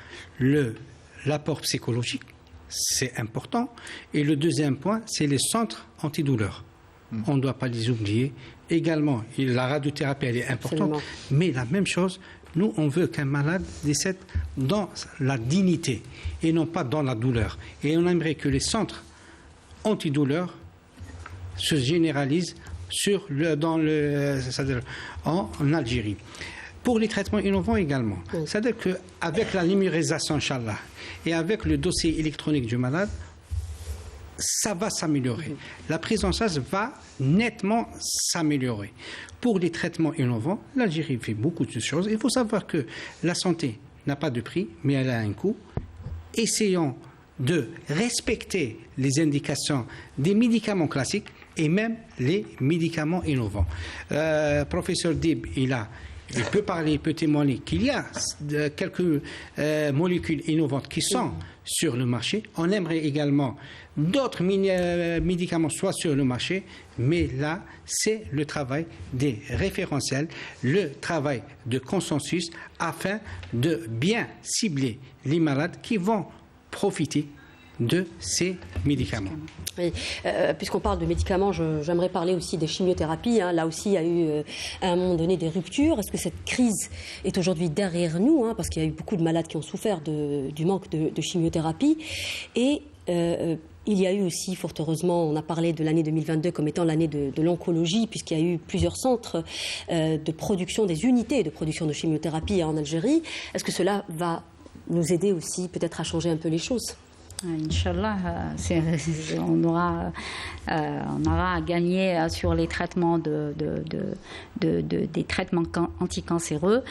l'apport psychologique, c'est important. Et le deuxième point, c'est les centres antidouleurs. On ne doit pas les oublier. Également, la radiothérapie, elle est importante. Absolument. Mais la même chose, nous, on veut qu'un malade décède dans la dignité et non pas dans la douleur. Et on aimerait que les centres antidouleurs se généralise en Algérie. Pour les traitements innovants également. C'est-à-dire qu'avec la numérisation, Inch'Allah, et avec le dossier électronique du malade, ça va s'améliorer. La prise en charge va nettement s'améliorer. Pour les traitements innovants, l'Algérie fait beaucoup de choses. Il faut savoir que la santé n'a pas de prix, mais elle a un coût. Essayons de respecter les indications des médicaments classiques et même les médicaments innovants. Professeur Dib, il peut parler, il peut témoigner qu'il y a quelques molécules innovantes qui sont sur le marché. On aimerait également d'autres médicaments soient sur le marché, mais là, c'est le travail des référentiels, le travail de consensus afin de bien cibler les malades qui vont profiter de ces médicaments. Oui. Puisqu'on parle de médicaments, j'aimerais parler aussi des chimiothérapies. Là aussi, il y a eu à un moment donné des ruptures. Est-ce que cette crise est aujourd'hui derrière nous, parce qu'il y a eu beaucoup de malades qui ont souffert du manque de chimiothérapie. Et il y a eu aussi, fort heureusement, on a parlé de l'année 2022 comme étant l'année de l'oncologie, puisqu'il y a eu plusieurs centres de production, des unités de production de chimiothérapie en Algérie. Est-ce que cela va nous aider aussi peut-être à changer un peu les choses ? Inch'Allah, on aura à gagner sur les traitements des traitements anticancéreux.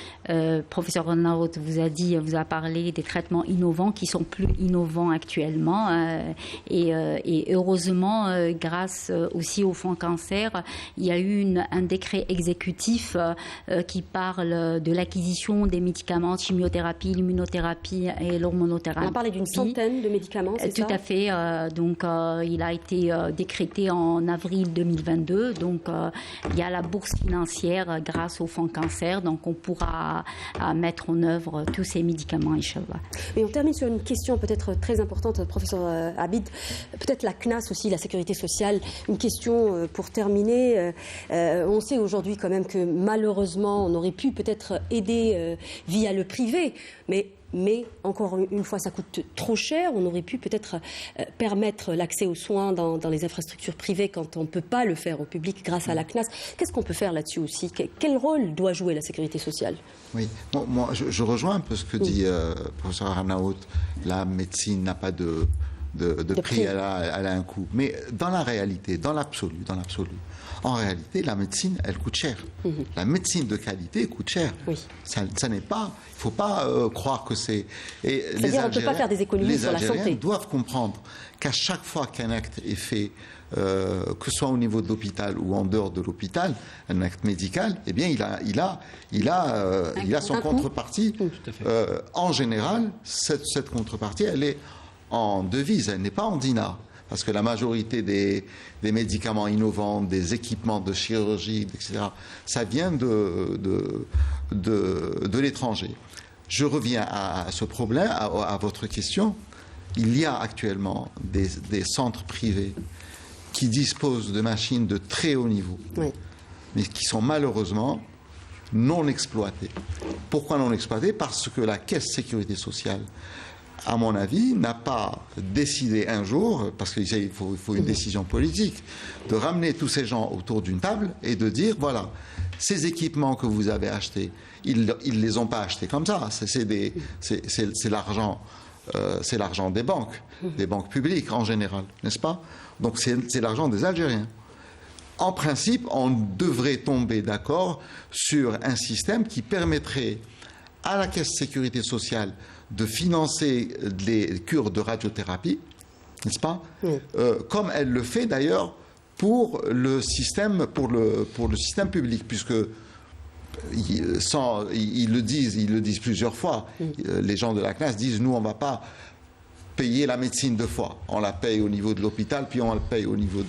Professeur Renaud vous a parlé des traitements innovants qui sont plus innovants actuellement. Et heureusement, grâce aussi au Fonds Cancer, il y a eu un décret exécutif qui parle de l'acquisition des médicaments, chimiothérapie, l'immunothérapie et l'hormonothérapie. On a parlé d'une centaine de médicaments. Tout à fait. Donc, il a été décrété en avril 2022. Donc, il y a la bourse financière grâce au Fonds Cancer. Donc, on pourra mettre en œuvre tous ces médicaments, Inch'Allah. Et on termine sur une question peut-être très importante, professeur Abid. Peut-être la CNAS aussi, la Sécurité sociale. Une question pour terminer. On sait aujourd'hui quand même que malheureusement, on aurait pu peut-être aider via le privé, mais encore une fois, ça coûte trop cher. On aurait pu peut-être permettre l'accès aux soins dans les infrastructures privées quand on ne peut pas le faire au public grâce à la CNAS. Qu'est-ce qu'on peut faire là-dessus aussi ? Quel rôle doit jouer la sécurité sociale ? Oui, moi je rejoins un peu ce que dit professeur Arnaout. La médecine n'a pas de prix, elle a un coût. Mais dans la réalité, dans l'absolu, en réalité, la médecine, elle coûte cher. La médecine de qualité coûte cher. Oui. Ça n'est pas... Il ne faut pas croire que c'est... C'est-à-dire qu'on ne peut pas faire des économies sur la santé. Les Algériens doivent comprendre qu'à chaque fois qu'un acte est fait, que ce soit au niveau de l'hôpital ou en dehors de l'hôpital, un acte médical, eh bien, il a son contrepartie. En général, cette contrepartie, elle est en devise, elle n'est pas en dinars. Parce que la majorité des médicaments innovants, des équipements de chirurgie, etc., ça vient de l'étranger. Je reviens à ce problème, à votre question. Il y a actuellement des centres privés qui disposent de machines de très haut niveau, mais qui sont malheureusement non exploitées. Pourquoi non exploitées ? Parce que la Caisse Sécurité Sociale, à mon avis, n'a pas décidé un jour, parce qu'il faut une décision politique, de ramener tous ces gens autour d'une table et de dire, voilà, ces équipements que vous avez achetés, ils ne les ont pas achetés comme ça. C'est l'argent des banques publiques en général, n'est-ce pas ? Donc c'est l'argent des Algériens. En principe, on devrait tomber d'accord sur un système qui permettrait à la Caisse Sécurité Sociale de financer les cures de radiothérapie, n'est-ce pas ? Comme elle le fait d'ailleurs pour le système public, puisque ils le disent plusieurs fois. Les gens de la CNAS disent, nous on ne va pas payer la médecine deux fois. On la paye au niveau de l'hôpital, puis on la paye au niveau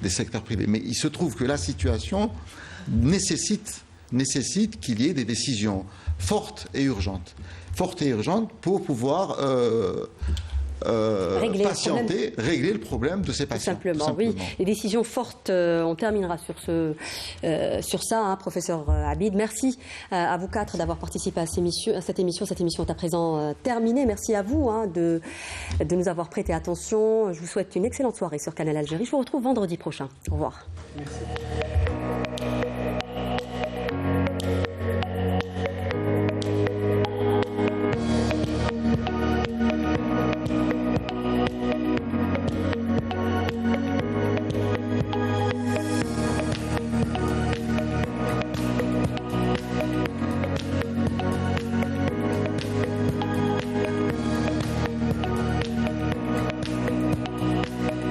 des secteurs privés. Mais il se trouve que la situation nécessite qu'il y ait des décisions fortes et urgentes pour pouvoir patienter, régler le problème de ces patients. Tout simplement, oui. Les décisions fortes, on terminera sur ça, hein, professeur Abid. Merci à vous quatre d'avoir participé à cette émission. Cette émission est à présent terminée. Merci à vous hein, de nous avoir prêté attention. Je vous souhaite une excellente soirée sur Canal Algérie. Je vous retrouve vendredi prochain. Au revoir. Merci.